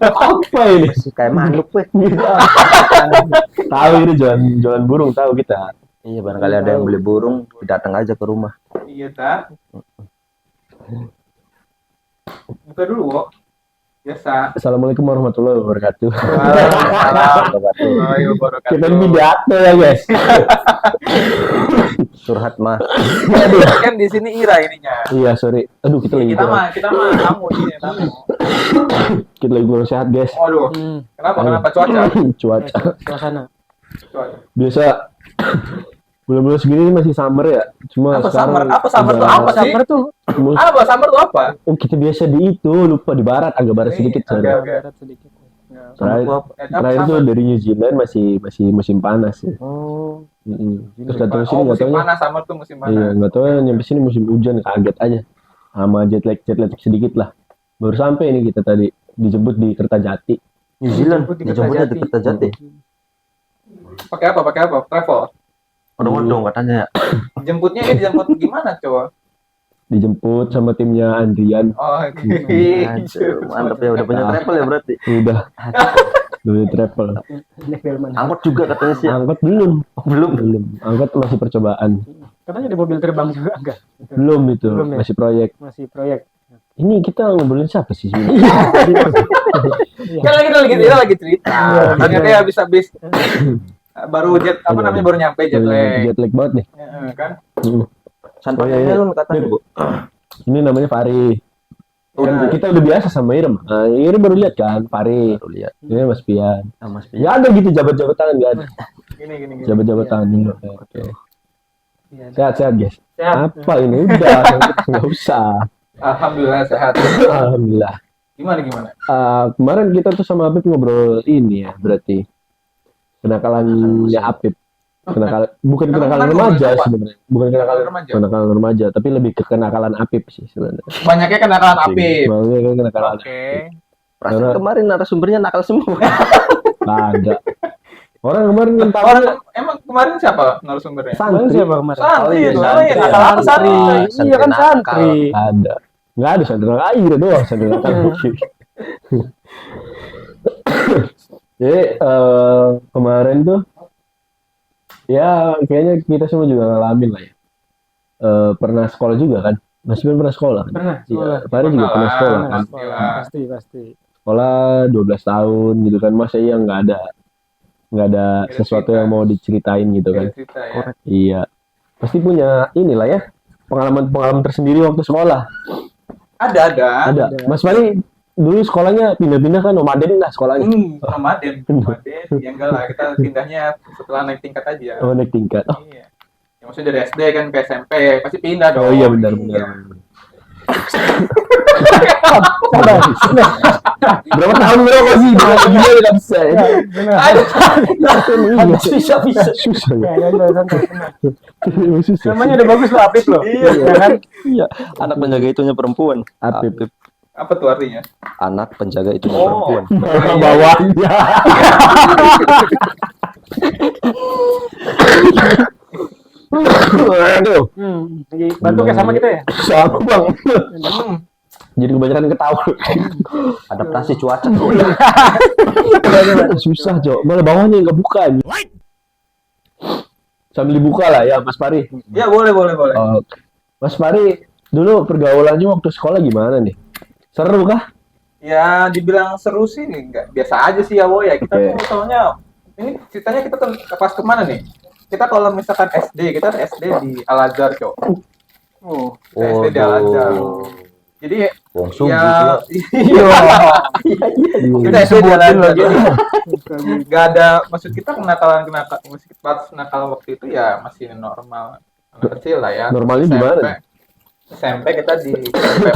Apa ini? Kayak makhluk weh. Tahu ini jualan burung tahu kita. Iya, barangkali ada yang beli burung, datang aja ke rumah. Iya, tak. Buka dulu, Wok. Biasa. Assalamualaikum warahmatullahi wabarakatuh. Waalaikumsalam. Kita pidato ya guys. Curhat mah. Kan di sini Ira ininya. Iya sorry. Aduh kita lagi Kita mah tamu ini tamu. kita lagi kurang sehat guys. Waduh. Kenapa cuaca? Cuaca. Suasana. Cuaca. Biasa bulan-bulan segini masih summer ya. Cuma Apa sekarang summer? Apa summer tuh? udah- Apa sih? Summer tuh Apa summer tuh apa? Oh kita biasa di itu lupa di barat agak barat sedikit Oke, soalnya. oke. barat sedikit. Terakhir, terakhir tuh dari New Zealand masih musim panas ya. Oh, Terus datang sini Oh, nggak musim taunya. panas, summer tuh musim Iya panas. nggak tahu nyampe sini musim hujan kaget aja. Sama jet lag sedikit lah. Baru sampai ini kita tadi dijemput di Kertajati. New Zealand, Dijemput di dijemputnya di Kertajati. Kertajati. Pakai apa? Travel. Odong-odong katanya. Jemputnya ini dijemput gimana, coba? Dijemput sama timnya Andrian. Oh, Aduh, mantap ya, udah punya travel ya berarti. Udah. Udah travel. Black Belman. Angkot juga katanya sih. Angkot belum. Belum. Angkot masih percobaan. Katanya di mobil terbang juga enggak? Belum itu, Belum ya? masih proyek. Masih proyek. Ini kita ngobrolin siapa sih sebenarnya? Kan kita lagi cerita. Ternyata ya habis baru baru nyampe jet lag. Jet lag banget nih. Kan? Santai Oh, iya, iya. aja lu katanya, Bu. Ini namanya Fari. Kan kita udah biasa sama Irem. Nah, Irem baru lihat kan, Fari. Baru lihat Ini Mas Pian. sama Mas Gak ada gitu jabat-jabat tangan, gak ada. Gini. Jabat-jabat tangan dulu. Oke. Iya. Sehat-sehat guys. Sehat. Apa ini? Udah, nggak usah. Alhamdulillah sehat. Alhamdulillah. Gimana? Kemarin kita tuh sama Apip ngobrol ini ya, berarti kenakalannya Apip. Bukan kenakalan remaja sebenarnya. Bukan kenakalan remaja, tapi lebih ke kenakalan Apip sih sebenarnya. Banyaknya kenakalan Apip. Banyaknya kan kenakalan. Oke. Perasaan kemarin narasumbernya nakal semua. Nggak ada. Orang kemarin yang tahu Emang kemarin siapa narasumbernya? Kemarin santri. siapa kemarin? Santri iya, itu. santri. Ya, nakal apa santri? Santri Iya kan nakal. santri. Ada. Nggak ada santri air doang santri nakal. Jadi kemarin tuh ya kayaknya kita semua juga ngalamin lah ya. Pernah sekolah juga kan? Mas Pian pernah sekolah kan? Pernah Iya, sekolah. Fahri juga pernah sekolah kan? Pasti. Sekolah 12 tahun gitu kan, masa iya nggak ada sesuatu yang mau diceritain gitu kan? Cerita ya. Iya, pasti punya inilah ya, pengalaman tersendiri waktu sekolah. Ada. Mas Fahri dulu sekolahnya pindah-pindah kan, nomaden lah sekolahnya. Nomaden. Ya enggak lah, kita pindahnya setelah naik tingkat aja. Oh, naik tingkat. Oh, Iya. Ya maksudnya dari SD kan ke SMP, pasti pindah dong. oh iya benar. Berapa tahun ngerokok sih? Dia nggak bisa ya. Bisa. Susah ya. Susah. Namanya udah bagus loh, Apip loh. Iya kan? Iya. Anak penjaga itunya perempuan. Apip. Apa tuh artinya? Anak penjaga itunya Oh. perempuan. Bawahnya. Aduh, Lagi batuk ya sama kita ya? sama bang. Jadi kebanyakan ketawa. Adaptasi cuaca. Susah, Cok. Malah bawahnya nggak buka. Sambil dibuka lah ya, Mas Pari. Ya boleh. Oh, Mas Pari, dulu pergaulannya waktu sekolah gimana nih? Seru kah? Ya dibilang seru sih enggak. Biasa aja sih ya, Wo ya. Kita Oke. tuh soalnya ini ceritanya kita kan pas kemana nih? Kita kalau misalkan SD, kita SD di Al Azhar, Cok. Kita SD di Al Azhar. Jadi Wong sungguh ya, ya. kita SD di Al Azhar. Jadi nggak ada, maksud kita kenakalan maksud pas nakal waktu itu ya masih normal, anak kecil lah ya. Normalnya SMP. gimana? SMP kita di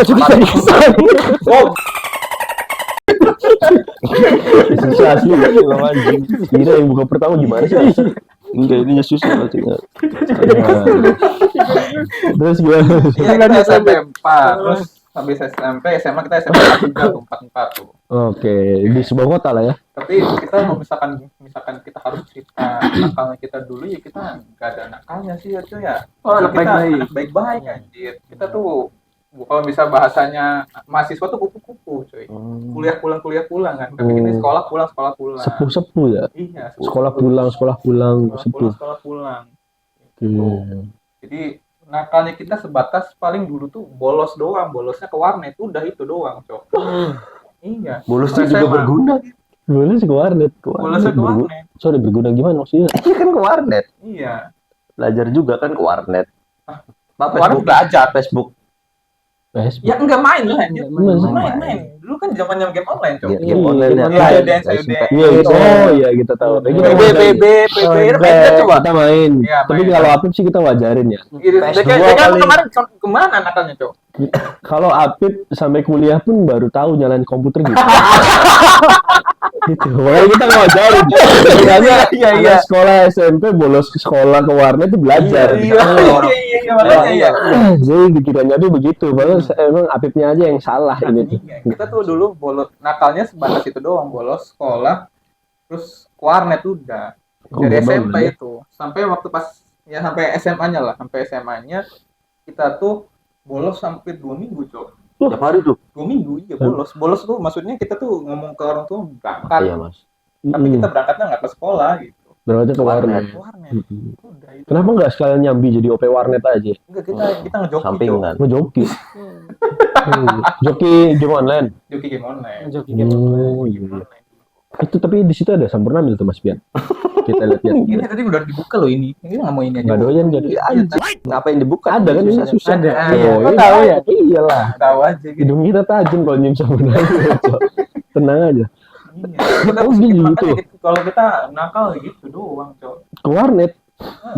SMP 4. Oh, Susah asli. Kira yang buka pertama gimana sih? Enggak, ininya susah maksudnya. Terus gimana? iya kita SMP 4. Terus habis SMP, SMA kita SMP 3 tuh, 4 tuh. Oke, di sebuah kota lah ya. Tapi kita mau misalkan kita harus cerita nakalnya kita dulu ya, kita nggak ada nakalnya sih ya cuy ya. Oh, anak Kita baik-baik. anak baik-baik anjir. Kita tuh Kalau bisa bahasanya mahasiswa tuh kupu-kupu, cuy. Kuliah pulang kan. Tapi kita sekolah pulang. Sepuh ya. Iya, Sekolah pulang, sepuh. sekolah pulang. Iya. Jadi nakalnya kita sebatas paling dulu tuh bolos doang, bolosnya ke warnet udah itu doang, Cok. Iya. Bolosnya Pas juga SMA, berguna. Boleh sih ke warnet. Bolosnya ke warnet. Sorry, berguna gimana maksudnya? Iya kan ke warnet. Iya. Belajar juga kan ke warnet. Warnet belajar. Facebook. Facebook. Ya enggak main lah, anjir. Main. Main. Dulu kan zamannya game online, Cok. Game online ya. Iya, dance, SMP. Iya, oh iya kita tahu. Kita wajarin. PB, coba. Kita main. Iya, Tapi main. kalau Apip sih kita wajarin ya. Kayak kemarin kemana nakalnya, Cok? Kalau Apip sampai kuliah pun baru tahu nyalain komputer gitu. Gitu. Makanya kita ngajarin. Sebenarnya anak sekolah SMP bolos ke sekolah ke warnet itu belajar. Iya, makanya ya. Jadi dikiranya tuh begitu. Padahal emang Apipnya aja yang salah ini. Iya, kita tuh dulu bolos nakalnya sebatas itu doang, bolos sekolah terus ke warnet udah. Dari SMP itu sampai waktu pas ya sampai SMA-nya lah, sampai SMA-nya kita tuh bolos sampai 2 minggu, Cok. Tiap hari tuh. 2 minggu iya bolos. Bolos tuh maksudnya kita tuh ngomong ke orang tua berangkat. Iya, Mas. Tapi kita berangkatnya nggak ke sekolah gitu. Berarti ke warnet. Ke warnet. Udah itu. Kenapa nggak sekalian nyambi jadi OP warnet aja? Enggak, kita ngejoki, Cok. Sampingan. Ngejoki. Joki game online. Joki game online. Joki game. Oh iya. Itu tapi di situ ada Sampurnamil tuh Mas Pian. Kita lihat-lihat. Ini tadi udah dibuka loh ini. Ini nggak mau ini aja. Nggak doyan jadi. Ngapain dibuka? Ada kan ini susah. Ada. Iya, Kok tahu ya? Iyalah. Tahu aja gitu. Hidung kita tajam kalau nyium Sampurnamil. Cok. Tenang aja. Iya. Kita Oh, sedikit gitu. makanya gitu. Kalau kita nakal gitu doang, Cok. Ke warnet.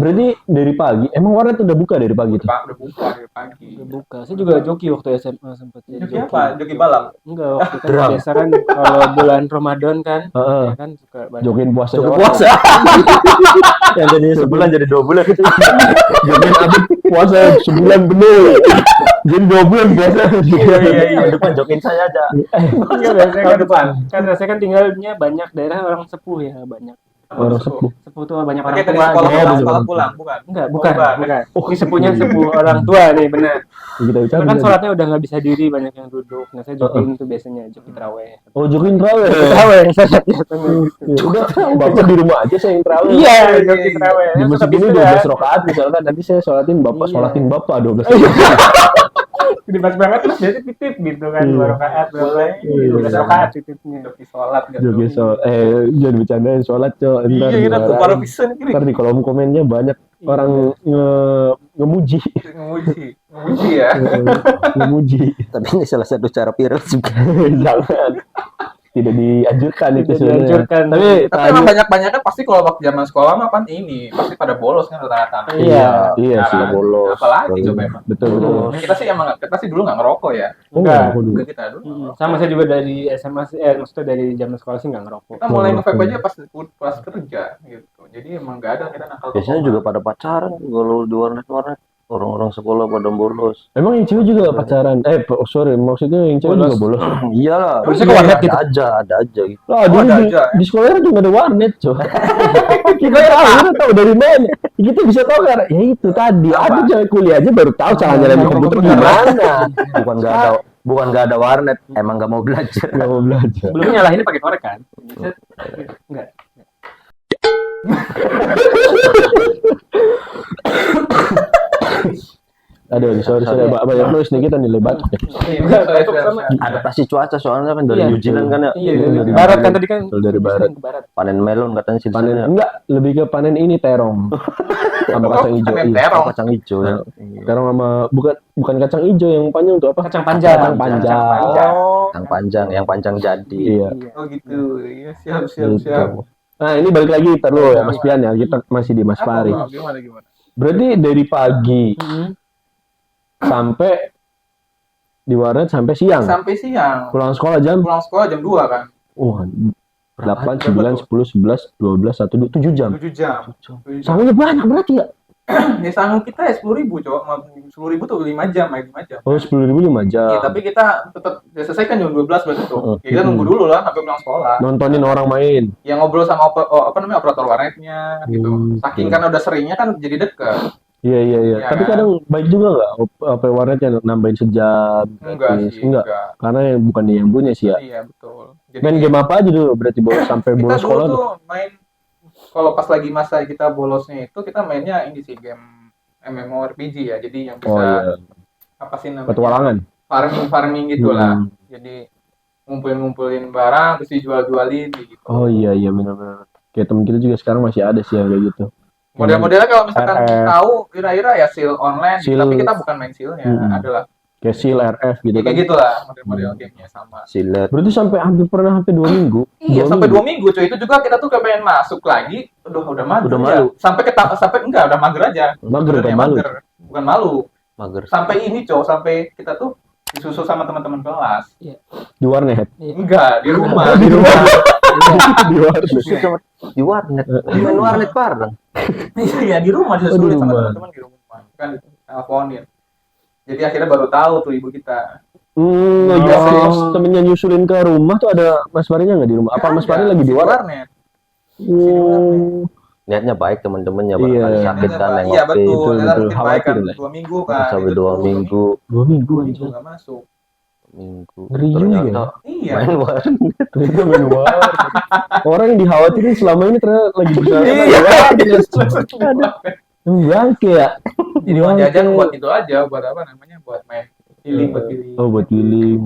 Berarti dari pagi. Emang warnet udah buka dari pagi tuh? Pak udah buka dari pagi. Udah buka. Saya juga joki waktu SMA sempat jadi Joki apa? Joki balap. Enggak, waktu kan biasa kan kalau bulan Ramadan kan, Heeh. ya kan suka banyak. Jokin puasa. Joki doang. puasa. Yang jadinya sebulan jadi 2 bulan. Jokin abis puasa sebulan bener. Jadi 2 bulan biasa. Iya. Depan jokin saya aja. Enggak, biasanya kan depan. Kan saya kan tinggalnya banyak daerah orang sepuh ya, banyak. Orang sepuh. Sepuh tuh banyak orang Pakai tadi tua. sekolah gitu. pulang, sekolah pulang, bukan? Enggak, Oh, bukan. bukan. Ini sepuhnya sepuh orang tua nih, benar. Kita Karena ucapin. kan sholatnya udah nggak bisa diri, banyak yang duduk. Nah, saya jokin tuh biasanya joki taraweh. Oh, jokin terawih. Taraweh, saya biasanya. Ya udah, bapak di rumah aja saya yang terawih. Iya, joki taraweh. Di masjid ini 12 rakaat misalkan nanti saya sholatin bapak, Iya. sholatin bapak 12 Iya. rakaat. Ini pas banget terus biasanya titip gitu kan, Iya. 2 rakaat, Boleh. 12 rakaat titipnya. Joki sholat gitu. Joki sholat, jangan bercandain sholat cok. Iya, kita tuh para bisa nih. Ntar di kolom komennya banyak orang ngemuji. Ngemuji ya. Ngemuji. Tapi ini salah satu cara viral juga. Jangan. Tidak dianjurkan itu Tidak sebenarnya. dianjurkan. Tapi Tapi emang banyak-banyaknya pasti kalau waktu zaman sekolah mah kan ini pasti pada bolos kan rata-rata. Iya. Iya Nah, sih kan? bolos. Apalagi coba emang. betul betul. Kita sih dulu nggak ngerokok ya. Enggak. aku dulu. Enggak kita dulu. Sama saya juga dari SMA sih, maksudnya dari zaman sekolah sih nggak ngerokok. Kita mulai nge-vape aja pas kerja gitu. Jadi emang nggak ada kita nakal. Biasanya juga pada pacaran kalau di warnet-warnet. Orang-orang sekolah pada bolos. Emang yang cewek juga pacaran? Sorry, maksudnya yang cewek juga bolos. Iyalah. Biasanya ke warnet gitu. Ada aja gitu. Lah, dulu ada di, aja. di sekolah kan cuma ada warnet, coy. kita tahu dari mana. Kita bisa tahu karena ya itu tadi. Ada cewek kuliah aja baru tahu cara nyalain komputer gimana. Bukan nggak ada warnet, emang nggak mau belajar. Gak mau belajar. Belum nyalahinnya pakai korek kan? Enggak. Aduh, sorry, banyak noise nih kita nih lebat. Adaptasi cuaca soalnya kan dari Iya. New Zealand kan ya. Iya, dari barat kan barat. tadi kan. Dari barat. Ke barat. Panen melon katanya sih. Panen enggak, lebih ke panen ini terong. Sama kacang hijau. panen Iya. terong. Kacang hijau ya. Terong sama bukan kacang hijau yang panjang tuh apa? Kacang panjang. Kacang panjang. Yang panjang, yang panjang jadi. Iya. Oh gitu. Iya, siap. Gitu. Nah, ini balik lagi ntar dulu ya Mas Pian ya. Kita masih di Mas Fari. Gimana? Berarti dari pagi sampai di warnet sampai siang. Sampai siang. Pulang sekolah jam Pulang sekolah jam 2 kan. 8, 9, 10, 11, 12, 1, 2, 7 jam. 7 jam. Sangunya banyak berarti ya? Ya sangu kita ya 10.000, Cok. 10.000 tuh 5 jam, 5 jam. Oh, 10.000 5 jam. Iya, tapi kita tetap ya selesai kan jam 12 berarti tuh. Ya, kita nunggu dulu lah sampai pulang sekolah. Nontonin orang main. Yang ngobrol sama operator warnetnya gitu. Saking karena udah seringnya kan jadi deket. Iya. Iya Tapi kan? kadang baik juga nggak apa warnetnya nambahin sejam Enggak gratis? sih, Enggak. enggak. Karena yang bukan dia yang punya sih ya. Iya, betul. Jadi Main game apa aja dulu berarti bolos sampai kita bolos dulu sekolah tuh tuh. main, kalau pas lagi masa kita bolosnya itu kita mainnya ini sih, game MMORPG ya. Jadi yang Oh bisa iya, apa sih namanya? petualangan. Farming gitu lah. Hmm. Jadi ngumpulin barang terus dijual-jualin gitu. Oh iya benar-benar. Kayak temen kita juga sekarang masih ada sih yang kayak gitu. Model-modelnya kalau misalkan RF. tahu kira-kira ya seal online, Seal. tapi kita bukan main sealnya, adalah Kayak Seal RF gitu ya kan. kayak gitulah model-model gamenya sama. Silet. Berarti sampai hampir 2 minggu. Iya, sampai 2 minggu cuy. Itu juga kita tuh pengen masuk lagi. Udah mager. Udah ya. malu. Sampai enggak, udah mager aja. Mager, Sebenarnya bukan malu. mager. Bukan malu. Mager. Sampai ini, Cok, sampai kita tuh disusul sama teman-teman kelas. Di warnet. Enggak, di rumah. Di rumah. Di warnet. Susu sama di warnet. Main warnet bareng. Iya, di rumah Oh, disusulin di sama rumah. teman-teman di rumah. Kan teleponin. Jadi akhirnya baru tahu tuh ibu kita. Iya Oh. pas temennya nyusulin ke rumah tuh ada Mas Farinya nggak di rumah? Apa Mas Fari lagi di warnet? Niatnya baik teman-temannya Iya. barangkali sakit kan Iya, nengokin. betul. Betul, Ternyata betul. mungkin baik Khawatir kan lah. 2 minggu kan. Sampai Itu 2 tuh, minggu. 2 minggu 2 aja. minggu nggak masuk. Minggu. Ngeri juga Ternyata Iya. main warnet. Ternyata main warnet. Orang yang dikhawatirin selama ini ternyata lagi bersama. Bangke ya. Jadi uang jajan buat itu aja, buat apa namanya? Buat main healing, buat healing. Oh buat billing.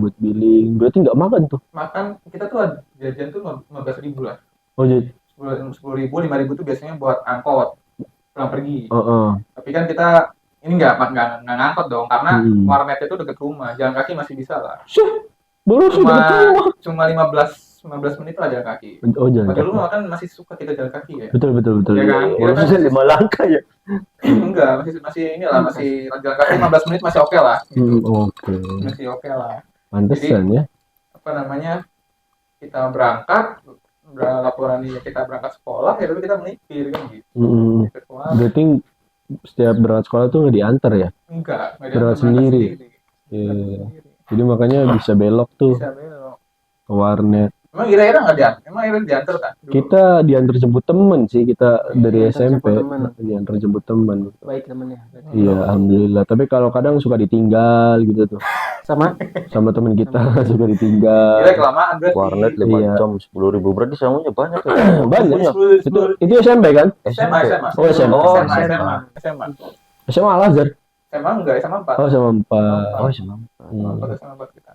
Berarti nggak makan tuh. Makan kita tuh jajan tuh 15.000 lah. Oh jadi. 10.000, 5.000 tuh biasanya buat angkot pulang pergi. Oh. Tapi kan kita ini nggak ngangkot dong, karena Hmm. warnet itu deket rumah, jalan kaki masih bisa lah. Baru sudah keluar. Cuma 15 menit lah jalan kaki. Oh jalan Padahal kaki. lu kan masih suka kita jalan kaki ya. Betul. Ya kan? Orang susah 5 langkah ya. Enggak, masih inilah, masih jalan kaki 15 menit masih oke lah. Oke. Masih oke lah. Pantesan ya. Apa namanya? Kita berangkat, laporannya kita berangkat sekolah, ya kita melipir kan gitu. Melipir sekolah. Berarti setiap berangkat sekolah tuh nggak diantar ya? Enggak Berangkat berangkat sendiri. Berangkat Iya. sendiri. Jadi makanya bisa belok tuh Bisa belok. ke warnet. Emang kira-kira nggak diantar? Emang kira-kira diantar kan? Dulu. Kita diantar jemput temen sih, kita dari Diantar SMP jemput temen. diantar jemput temen. Baik temennya. Iya, alhamdulillah. Tapi kalau kadang suka ditinggal gitu tuh, Sama sama temen kita suka ditinggal. Kira kelamaan berarti. Warnet 5 Iya. jam 10.000 berarti sangunya banyak ya. Banyak. Sepuluh. Itu SMP kan? SMA. Oh, SMA. SMA. SMA Al Azhar. SMA enggak, SMA 4. Oh, sama 4. Oh, sama. SMA 4 kita.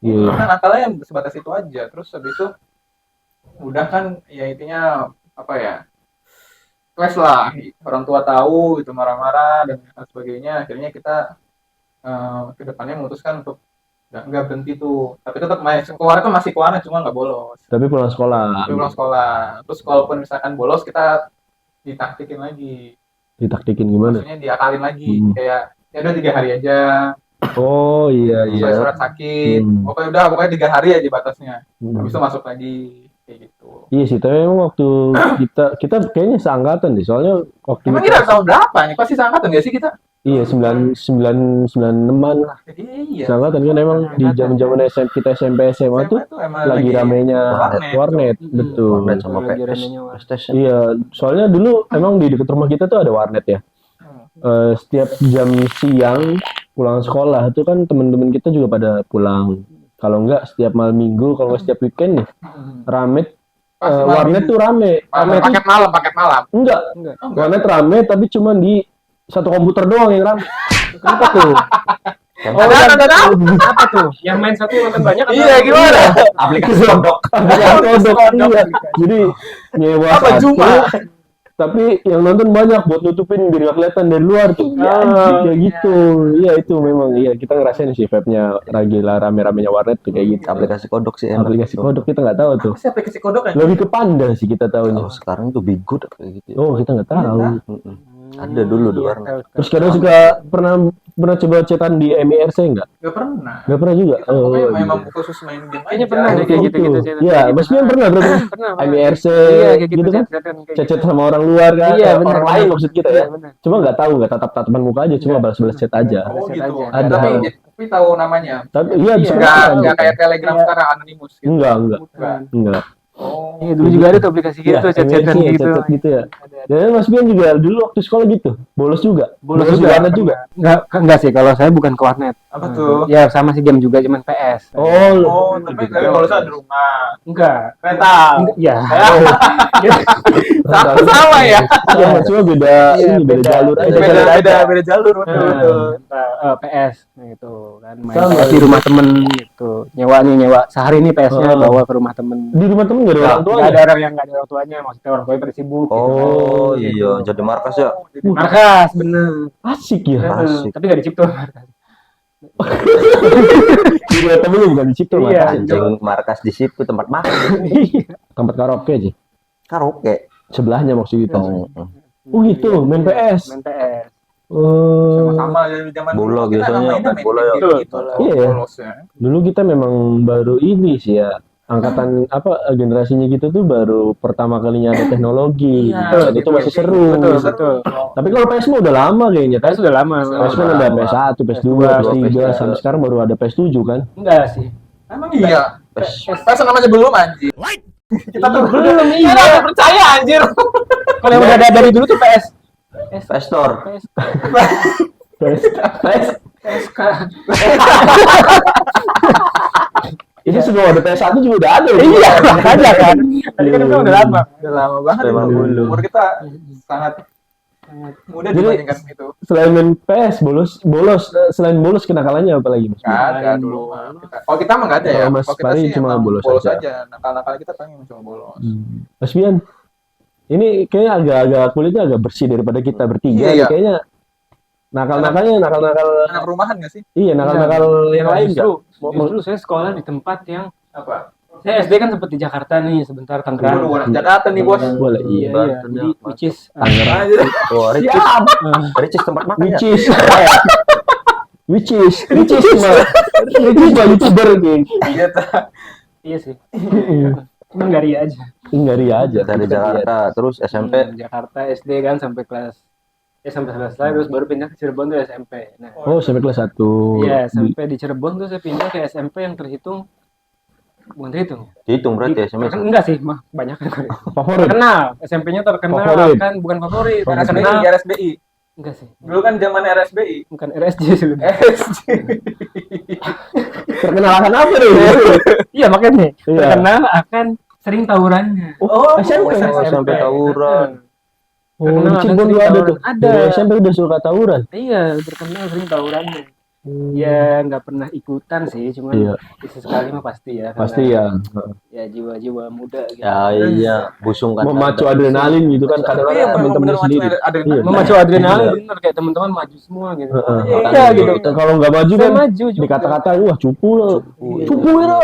Iya. Karena nakalnya yang sebatas itu aja. Terus habis itu udah kan ya intinya apa ya? Clash lah. Orang tua tahu itu marah-marah dan sebagainya. Akhirnya kita ke depannya memutuskan untuk nggak berhenti tuh. Tapi tetap main. Keluarnya kan masih keluarnya cuma nggak bolos. Tapi pulang sekolah Tapi pulang sekolah. Terus kalaupun misalkan bolos kita ditaktikin lagi. ditaktikin gimana? Maksudnya diakalin lagi. Hmm. Kayak ya udah 3 hari aja. Oh iya Sesuai surat sakit. Hmm. Pokoknya 3 hari aja batasnya. Hmm. Habis itu masuk lagi kayak gitu. Iya sih, tapi memang waktu kita kayaknya seangkatan deh. Soalnya waktu Emang kita tahun berapa nih? Pasti seangkatan nggak sih kita? iya 96-an lah. Iya. Seangkatan kan emang di zaman-zaman kita SMP SMA tuh itu emang lagi ramenya warnet. warnet, betul. Warnet sama Lagi PS. ramenya warnet. PlayStation. Iya, soalnya dulu emang di dekat rumah kita tuh ada warnet ya. Setiap jam siang pulang sekolah tuh kan teman-teman kita juga pada pulang. Kalau enggak setiap malam minggu, kalau enggak setiap weekend nih, rame. Pasti malam Warnet minggu. tuh rame. Rame tuh Paket malam. enggak. Enggak. Warnet rame tapi cuma di satu komputer doang yang rame. Kenapa tuh? Ada. Apa tuh? Yang main satu yang nonton banyak atau? Iya, gimana? Aplikasi kodok. Iya. Jadi nyewa Apa satu, Juma? tapi yang nonton banyak buat nutupin biar nggak kelihatan dari luar tuh. Kayak gitu. Iya itu memang iya kita ngerasain sih vibe-nya Ragila rame-ramenya warnet tuh kayak gitu. Aplikasi kodok sih enak. Aplikasi kodok kita nggak tahu tuh. Apa sih aplikasi kodok kan? Lebih ke Panda sih kita tahunya. Oh, sekarang tuh Bigo kayak gitu. Ya. Oh kita nggak tahu. Mm-mm. Ada dulu di warnet. Terus kadang suka pernah coba chatan di MIRC nggak? Gak pernah. Nggak pernah juga. Kita pokoknya gitu. memang khusus main game Kayaknya aja. pernah deh kayak gitu-gitu. Iya, maksudnya pernah berarti Pernah. MIRC Iya, kayak gitu kan? chat-chatan kayak Chat gitu. sama orang luar kan? Iya, Orang benar, lain benar. maksud kita Iya, ya. benar. Cuma nggak tahu, nggak tatap-tatapan muka aja, cuma Iya. balas-balas chat aja. Oh Chat gitu. aja. Ada. Tapi tahu namanya. Tapi iya bisa Iya. Enggak kan? kayak Telegram sekarang anonimus gitu. Enggak. Bukan. Enggak. Oh. Iya, dulu juga ada tuh aplikasi gitu, Iya, chat-chatan MSI, gitu. chat-chat gitu ya. Ada. Dan Mas Bian juga dulu waktu sekolah gitu, bolos juga. Bolos di juga. warnet juga. Enggak sih, kalau saya bukan ke warnet. Apa tuh? Ya sama sih game juga, cuman PS. Oh, tapi bolos di rumah. Enggak. Rental. Ya. Sama ya. Sama, cuma beda Iya, ini beda jalur aja. Beda jalur betul. PS gitu kan, main Sama. PS di rumah temen gitu. Nyewa sehari nih PS-nya bawa ke rumah temen. Di rumah temen gak ada orang Nggak tuanya. ada orang yang nggak ada orang tuanya, maksudnya orang tuanya pada sibuk. Oh gitu. iya, jadi markas ya. Markas bener. Asik ya. Asik. Tapi nggak dicipto. Di rumah temen lu bukan di Cipto, Iya. Mas. Anjing markas di situ tempat makan. Tempat karaoke aja. Karaoke. Sebelahnya maksud gitu. Oh. Oh gitu, main PS. Main PS. Oh. Sama dari zaman Bola dulu kita biasanya, mainnya main bola ya. game gitu. Iya ya. Bolos ya. Dulu kita memang baru ini sih ya. Angkatan generasinya gitu tuh baru pertama kalinya ada teknologi. Iya, Dan itu gitu, masih gitu. seru. Betul. Tapi kalau PS mah udah lama kayaknya kan. PS sudah lama. PS kan ada PS1, PS2, PS3, sampai sekarang baru ada PS7 kan. Enggak sih. Emang iya. PS. PS namanya belum anjir. Kita tuh belum, iya. Kita nggak percaya anjir. Kalau yang udah ada dari dulu tuh PS. PS Store. PSK. Itu sebelum ada PS1 juga udah ada. Iya, makanya kan. Tadi kan itu udah lama. Udah lama banget. Memang itu. dulu. Umur kita sangat muda Jadi, dibandingkan itu. Selain main PS, selain bolos kenakalannya apa lagi Mas? Nggak ada dulu mah. Kalau kita mah nggak ada ya. Kalau Mas Kalau kita Pari sih cuma emang bolos bolos aja. aja. Nakal-nakal kita pengen cuma bolos. Mas Bian, ini kayaknya agak kulitnya agak bersih daripada kita bertiga. Iya, nih. iya. Kayaknya nakal-nakalnya nakal Anak rumahan nggak sih? iya nakal-nakal yang lain nggak? Justru saya sekolah di tempat yang Apa? saya SD kan sempat di Jakarta nih sebentar Dulu Tangerang. orang Jakarta nih bos. Boleh Iya, iya. iya. Jadi which is Tangerang. Wah, Ricis. Ricis tempat makan ya. Which is which is mah YouTuber geng. Iya tak. iya sih. Cuma nggak ria aja. Enggak ria aja. Dari Jakarta terus SMP. Jakarta SD kan sampai sampai selesai terus baru pindah ke Cirebon tuh SMP. Nah, Oh, sampai kelas 1. iya sampai di Cirebon tuh saya pindah ke SMP yang terhitung bukan terhitung. Dihitung berarti SMP. Enggak sih, mah banyak kan. Favorit. Terkenal, SMP-nya terkenal Favorit. kan bukan favorit, RSBI, terkenal. RSBI. Enggak sih. Dulu kan zaman RSBI. Bukan RSJ sih lebih. RSJ. Terkenal akan apa nih? Iya makanya Iya. terkenal akan sering tawurannya. Oh, SMP. Sampai tawuran. Oh, Terkenal di akan Cirebon sering juga ada tawuran. tuh. Ada. Dari SMP udah suka tawuran. Iya, terkenal sering tawurannya. Ya nggak pernah ikutan sih, cuman Iya. sesekali mah pasti ya. karena Pasti ya. Ya jiwa-jiwa muda gitu. Ya iya, busung kan. Memacu adrenalin gitu kan kadang-kadang Iya, teman-teman sendiri. Iya. Memacu adrenalin bener kayak teman-teman maju semua gitu. Iya gitu. Kalau nggak maju Saya kan maju juga. dikata-katain wah cupu lo. Cupu ya,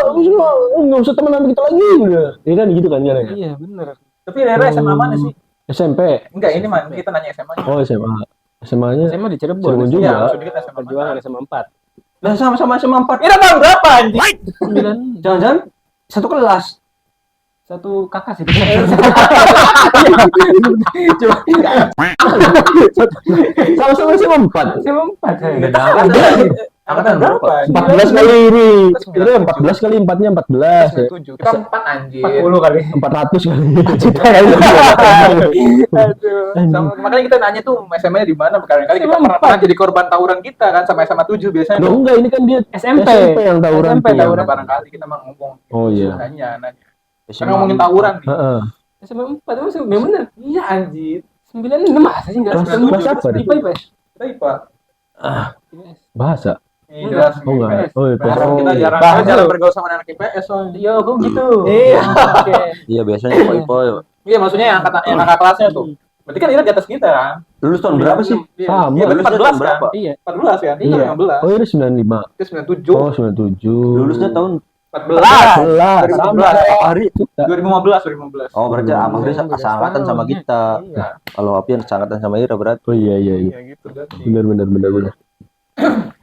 nggak usah temenan kita lagi gitu. Iya kan gitu kan kadang. Iya bener. Tapi daerah SMA mana sih? SMP. Enggak, ini mah kita nanya SMA. Oh SMA. SMA-nya Saya mah di Cirebon Cirebon. juga. Iya, maksudnya kita SMA. Perjuangan SMA 4. Lah sama-sama SMA 4. Kita tahun berapa anjing? 9 Jangan-jangan satu kelas. satu kakak sih. sama-sama SMA 4. SMA 4 saya. Angkatan berapa? 14 kali ini. Itu 14 kali 4-nya 14 ya. 97. Kita 4 anjir. 40 kali. 400 kali. Aduh. Sama, makanya kita nanya tuh SMA di mana? Barangkali kita pernah jadi korban tawuran kita kan sama SMA 7 biasanya. Loh enggak ini kan dia SMP. yang tawuran. SMP tuh. tawuran. Barangkali kita mah ngomong. Oh iya. Nanya. Karena ngomongin tawuran nih. Heeh. SMA 4 emang yang bener. Iya anjir. 96 masa sih enggak? Kelas apa nih? IPA IPA. Kita IPA. Bahasa. Ini jelas. Oh enggak. Oh iya. Bahasa kita Oh, jarang Bahasa. jarang bergaul sama anak IPS soalnya. Iya, kok gitu. Iya. Oke. Iya biasanya ipo ya. Iya maksudnya yang kakak kelasnya tuh. Berarti kan Ira di atas kita kan? Lulus tahun berapa sih? Iya, Sama. Iya, berarti Lulusnya 14 tahun berapa? kan? Iya. 14 kan? Iya, 15. Oh ini 95. Itu 97. Oh 97. Lulusnya tahun 14. 14. Sama. 2014. apa hari? 2015. Oh berarti Abang dia seangkatan sama kita. Iya. Kalau Apian seangkatan sama Ira berarti. Oh iya iya iya. Iya gitu berarti. Benar.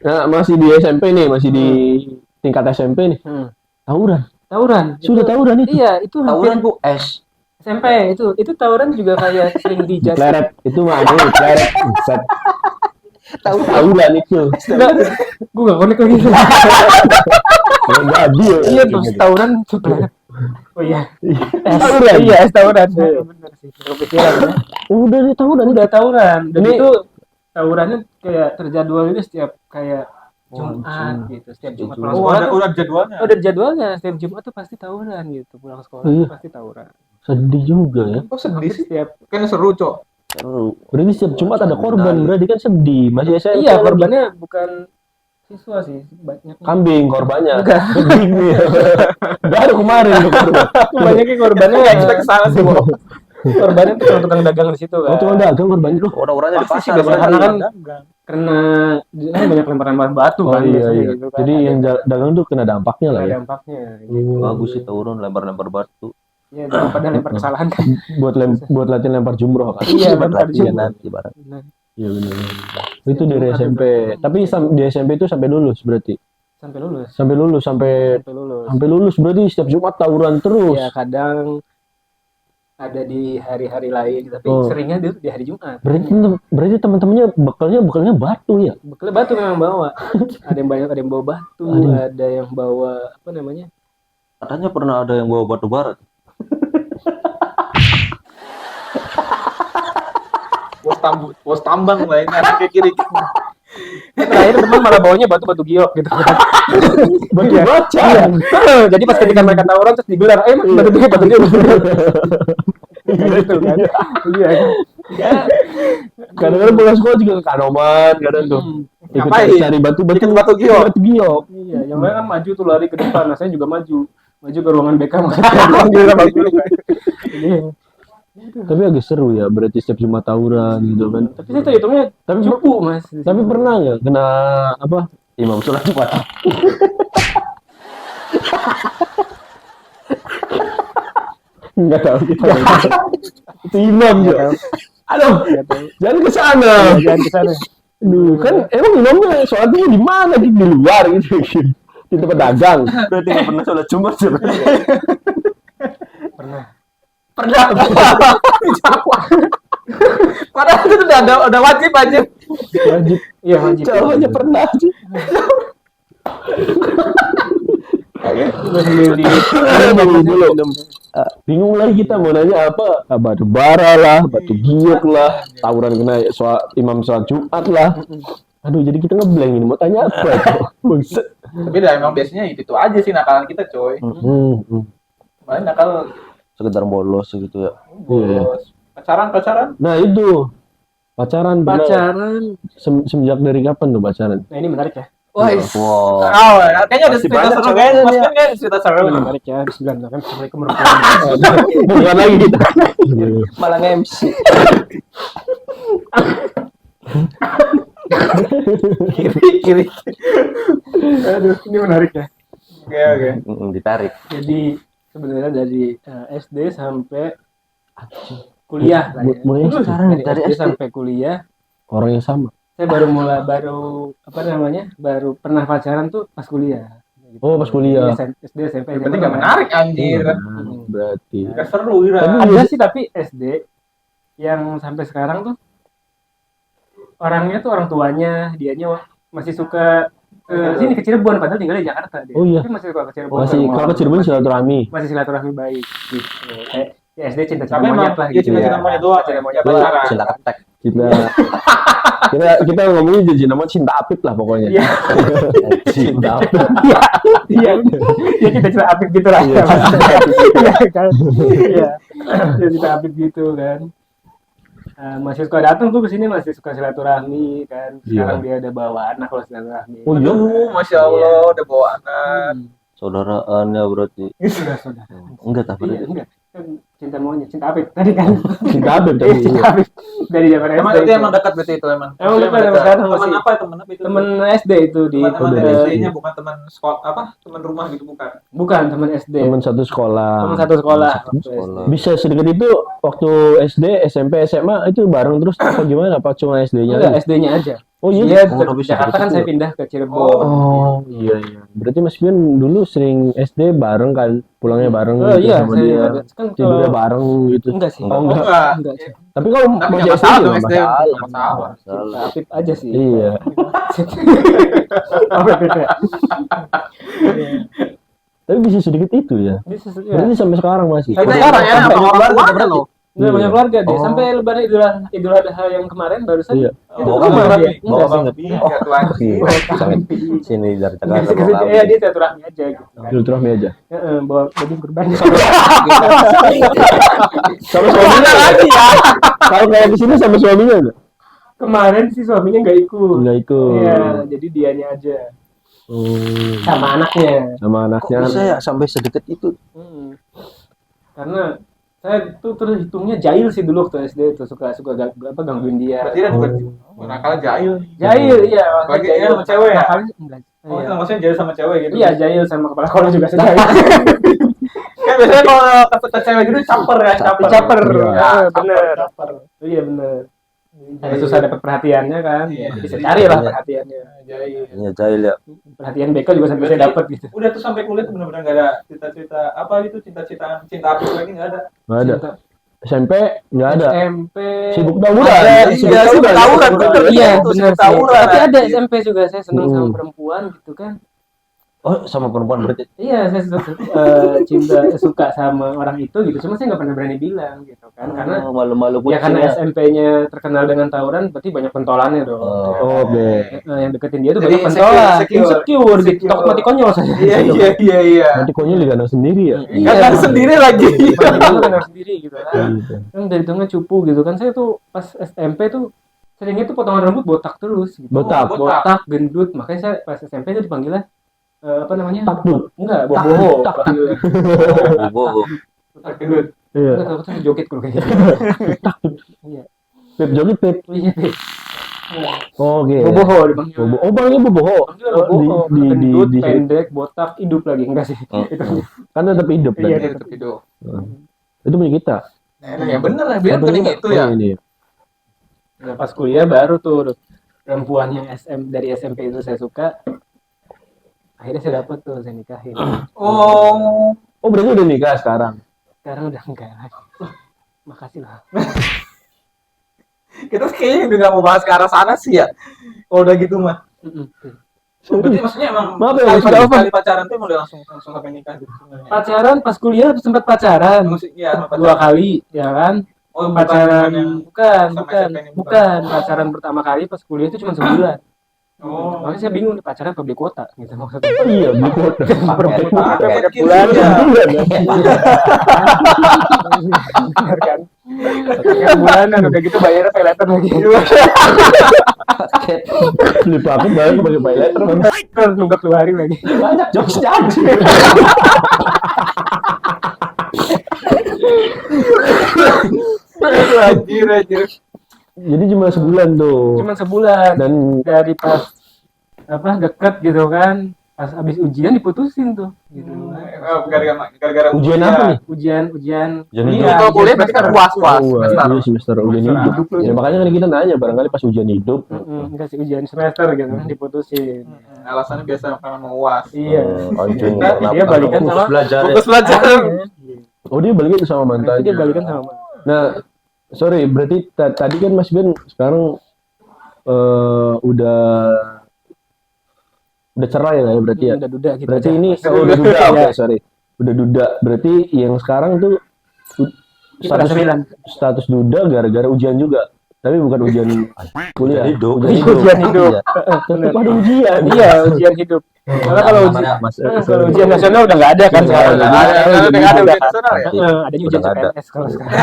Nah, masih di SMP nih, masih di tingkat SMP nih. Tawuran. Tawuran. Sudah tawuran itu. Iya, itu Tawuran hampir Bu S. SMP itu tawuran juga kayak sering dijudge. Pleret itu mah ada pleret. Buset. Tawuran itu. Enggak, gue gak connect lagi. Kalau enggak adil. Iya, terus tawuran tuh pleret. Oh iya. Tawuran. Iya, tawuran. Benar sih. Kepikiran ya. Udah nih tawuran. Udah tawuran. Dan Ini- itu tawurannya kayak terjadwal itu setiap kayak Jumat gitu. Setiap Jumat pulang sekolah tuh udah jadwalnya. udah jadwalnya. Setiap Jumat tuh pasti tawuran gitu. Pulang sekolah Iya. tuh pasti tawuran. Sedih juga ya. Kok sedih sih? Setiap Kan seru, Cok. Seru. Berarti setiap Jumat ada korban, berarti kan sedih. Masih SMP. iya, lagi. korbannya bukan siswa sih, banyak. Kambing korbannya. Enggak. Kambing nih. Baru kemarin tuh korban. Banyaknya korbannya Nggak expect ke sana sih, Bo. korbannya tuh tukang dagang di situ Oh, kan. tukang dagang korbannya tuh. Orang-orangnya di Pasti sih pasar. biasanya karena kan dagang. karena banyak lemparan batu Oh kan iya biasanya iya. gitu kan. Jadi Ada yang dagang tuh kena dampaknya lah ada ya. dampaknya Oh. gitu. Bagus sih tawuran lempar-lempar batu. Ya daripada lempar kesalahan kan. Buat latihan lempar jumroh kan. Iya, Buat lempar latihan jumroh. nanti barang. Benar. Iya benar. Itu dari SMP. Tapi di SMP itu sampai lulus berarti. Sampai lulus. Sampai lulus sampai Sampai lulus. berarti setiap Jumat tawuran terus. Ya kadang ada di hari-hari lain tapi Oh. seringnya di hari Jumat. Berarti teman-temannya bekalnya batu ya. Bekalnya batu memang bawa. Ada yang banyak, ada yang bawa batu, ada yang bawa apa namanya? Katanya pernah ada yang bawa batu bara. Bos tambang lah ini anak kayak kiri. Terakhir teman malah bawanya batu-batu giok gitu. Batu Iya. baca. Iya. Jadi pas ketika mereka tawuran terus digelar, mas batu giok, batu giok. Kayak gitu kan. Iya. Kadang-kadang pulang sekolah juga ke Kanoman, kadang tuh. Ikut Ngapain? cari batu Ikut batu giok. Batu giok. Iya, yang lain kan maju tuh lari ke depan, nah saya juga maju ke ruangan BK makanya panggil sama guru. Iya. Tapi agak seru ya, berarti setiap Jumat tawuran gitu kan. Tapi saya tuh hitungnya Tapi cupu mas. tapi pernah nggak kena apa? Imam sholat Jumat. Nggak tahu kita. Itu imam Nggak ya. tahu. Aduh, Nggak tahu. jangan ke sana. Jangan ke sana. Aduh, kan emang imamnya sholatnya di mana? Di luar gitu. Di tempat dagang. Berarti nggak pernah sholat Jumat sih. Pernah. Pernah. Padahal itu udah wajib. Wajib. Iya wajib. Jawabannya pernah sih. Bingung lagi kita mau nanya apa? Batu bara lah, batu giok lah, tawuran kena imam sholat Jumat lah. Aduh, jadi kita ngeblank ini mau tanya apa? Buset. Tapi dah emang biasanya itu aja sih nakalan kita, coy. Paling nakal Sekedar bolos gitu ya. bos. Pacaran. Nah itu pacaran. pernah? Pacaran. Semenjak dari kapan tuh pacaran? Nah ini menarik ya. Wah, Wow. kayaknya ada Masih cerita banyak seru cowoknya kayaknya. Mas ya. kan kayaknya cerita seru. Ini menarik ya. Bismillahirrahmanirrahim. Assalamualaikum warahmatullahi wabarakatuh. Bukan lagi kita. Malah nge-MC. Kiri. Aduh, ini menarik ya. Oke. Ditarik. Jadi sebenarnya dari SD sampai kuliah lah ya. Mulai sekarang dari SD sampai kuliah orang yang sama. saya baru pernah pacaran tuh pas kuliah. Gitu. Oh, pas kuliah. SD SMP. Berarti nggak menarik anjir. Berarti. Nggak seru kira. Ada sih tapi SD yang sampai sekarang tuh orangnya tuh orang tuanya dianya masih suka ke sini ke Cirebon padahal tinggalnya di Jakarta dia. Oh, iya. Tapi masih suka ke Cirebon. Masih kalau ke Cirebon silaturahmi. Masih silaturahmi baik gitu. Kayak ya SD cinta-cinta Tapi emang monyet lah ya gitu cinta-cinta monyet doang. Cinta monyet Nggak doang. pacaran. Cinta ketek. Kita ngomongin janji nama cinta apip lah pokoknya. Iya. Cinta apip. Iya. Ya kita cerita apik gitu lah. Iya. Iya kan. Iya. Ya cerita apik gitu kan. Masih suka datang tuh ke sini masih suka silaturahmi kan. Sekarang dia udah bawa anak kalau silaturahmi. Oh iya. Aduh, Masya Allah udah bawa anak. Saudaraan ya berarti. Sudah sudah. Enggak tak Iya berarti. enggak. Kan cinta maunya cinta apik tadi kan. Cinta apip Iya, tadi. cinta apik dari zaman SD. Emang itu emang dekat berarti itu emang. Emang dekat, Maksudnya emang sekarang Teman masih. apa? Teman apa itu? Temen SD itu di Teman dari SD-nya bukan teman sekolah apa? Teman rumah gitu bukan. bukan teman SD. Teman satu sekolah. Teman satu sekolah. Satu sekolah. Bisa sedekat itu waktu SD, SMP, SMA itu bareng terus apa gimana? Apa cuma SD-nya? Enggak, aja? SD-nya aja. Oh iya. Dia Oh, ke udah bisa Jakarta kan gitu. saya pindah ke Cirebon. Oh iya iya. Berarti Mas Pian dulu sering SD bareng kan, pulangnya bareng Oh gitu iya, sama saya dia. ada. Kan Tidurnya kalau bareng gitu. enggak sih. Oh enggak. Enggak sih. Tapi kalau Tapi masih nggak SD masalah juga dong nggak SD. masalah. Nggak masalah. Cinta Apip aja sih. Iya. Apip itu ya. Tapi Tapi bisa sedikit itu ya. Bisa Berarti sampai sekarang masih. Kita sekarang ya sama keluarga loh. Nggak Iya. banyak keluarga deh. Oh. Sampai lebaran Idul Adha yang kemarin barusan. Iya. Itu Bawa kan banget. baru dia. Bawa Enggak sih. banget. Iya, tuan. Iya, sangat sini dari Jakarta. Nggak sih, bawa iya kambing. dia silaturahmi aja gitu kan. Silaturahmi aja. Bawa daging kurban. Sama suaminya lagi ya. Kalau kayak di sini sama suaminya enggak? Kemarin sih suaminya nggak ikut. Enggak ikut. Iya, jadi dianya aja Oh. sama anaknya. Sama Kok anaknya. bisa ya sampai sedekat itu? Karena saya tuh terhitungnya jahil sih dulu waktu SD tuh suka gangguin dia. Berarti dia juga nakal jahil. Jahil, iya. Bagi jahil. dia sama cewek ya? Nakalnya enggak. Oh, Iya. itu maksudnya jahil sama cewek gitu. Iya, jahil sama kepala sekolah juga jahil. Kan biasanya kalau ke cewek gitu caper ya, caper. Caper. Iya. Bener. Iya bener. Ada susah dapat perhatiannya kan. Iya. Bisa cari lah perhatiannya. Jahil. Iya, jahil ya. Perhatian BK juga sampai saya dapat gitu. Udah tuh sampai kuliah tuh benar-benar enggak ada cita-cita apa gitu, cinta api lagi enggak ada. Enggak ada. SMP enggak ada. SMP. Sibuk tawuran. Ada, iya, sibuk tawuran, bener. Iya, Itu benar sibuk tawuran. Tapi ada SMP juga saya senang sama perempuan gitu kan. Oh, sama perempuan berarti. Iya, saya suka sama orang itu gitu. Cuma saya nggak pernah berani bilang gitu kan. Karena malu-malu ya karena kucing ya. SMP-nya terkenal dengan tawuran, berarti banyak pentolannya dong. Oh. Oke. Yang deketin dia tuh Jadi banyak pentolan, insecure gitu. Takut mati konyol saya. Iya. Nanti konyol di kandang sendiri ya. Kan sendiri lagi. Konyol sendiri gitu kan. Gitu. Kan dari tengah cupu gitu kan. Saya tuh pas SMP tuh seringnya tuh potongan rambut botak terus gitu. Botak. Botak, gendut. Makanya saya pas SMP tuh dipanggilnya apa namanya? Takduk. Enggak, boboho. Bobo. Botak gendut. Iya. Enggak tahu tuh joget kalau kayak gitu. Iya. Pep joget Pep. Iya, Pep. Oke. Boboho dipanggil. Oh, bangnya boboho. Panggil boboho. Di Gendut, di pendek, botak, hidup lagi. Enggak sih. Itu. kan tetap hidup Iya, kan. Tetap hidup. Itu punya kita. Ya bener lah, biar kan itu ya. Oh, ini. Nah, pas kuliah baru tuh perempuan yang dari SMP itu saya suka. Akhirnya saya dapet tuh, saya nikahin. Oh, Oh, berarti udah nikah sekarang. Sekarang udah enggak lagi. Makasih lah. kita kayaknya udah nggak mau bahas ke arah sana sih ya. Kalau udah gitu mah. Berarti maksudnya emang Maaf ya, sekali, Mas. sekali pacaran tuh emang udah langsung sampai nikah gitu sebenarnya. Pacaran pas kuliah sempat pacaran Maksudnya sama pacaran. 2 kali, ya kan? Oh, Pacaran bukan bukan sama SMP ini, bukan pacaran pertama kali pas kuliah itu cuma sebulan. Oh. Makanya saya bingung nih pacaran apa beli kuota gitu maksudnya. Oh iya, beli kuota. Paket gitu bulan ya. Bener kan? Pakai bulanan udah gitu bayarnya pay letter lagi. Beli paket baru pakai pay letter. Terus nunggak keluarin lagi. Banyak jokes aja. Anjir. Jadi cuma sebulan tuh. Cuma sebulan Dan dari pas apa deket gitu kan. Pas habis ujian diputusin tuh gitu. Gara-gara ujian apa nih? Ujian Ujian kuliah. Kalau kuliah berarti kan puas Oh, semester. iya, semester ujian hidup. Ya makanya kan kita nanya barangkali pas ujian hidup. Enggak sih ujian semester gitu kan diputusin. Alasannya biasa karena mau UAS. Iya. Anjing. Dia balikan sama belajar. Fokus belajar. Oh, dia balikin sama mantannya. Dia balikan sama Nah, sorry, berarti tadi kan Mas Ben sekarang udah cerai lah ya berarti ya. udah duda gitu. Berarti aja. ini udah duda, oke, sorry. Udah duda. Berarti yang sekarang tuh status duda gara-gara ujian juga. Tapi bukan ujian kuliah. Hidup. Ujian hidup. Tetap ada ujian. Iya, ujian hidup. Karena kalau ujian kalau ujian nasional udah nggak ada kan sekarang. Udah nggak ada ujian nasional ya? Adanya ujian Udah nggak ada. CPNS kalau sekarang.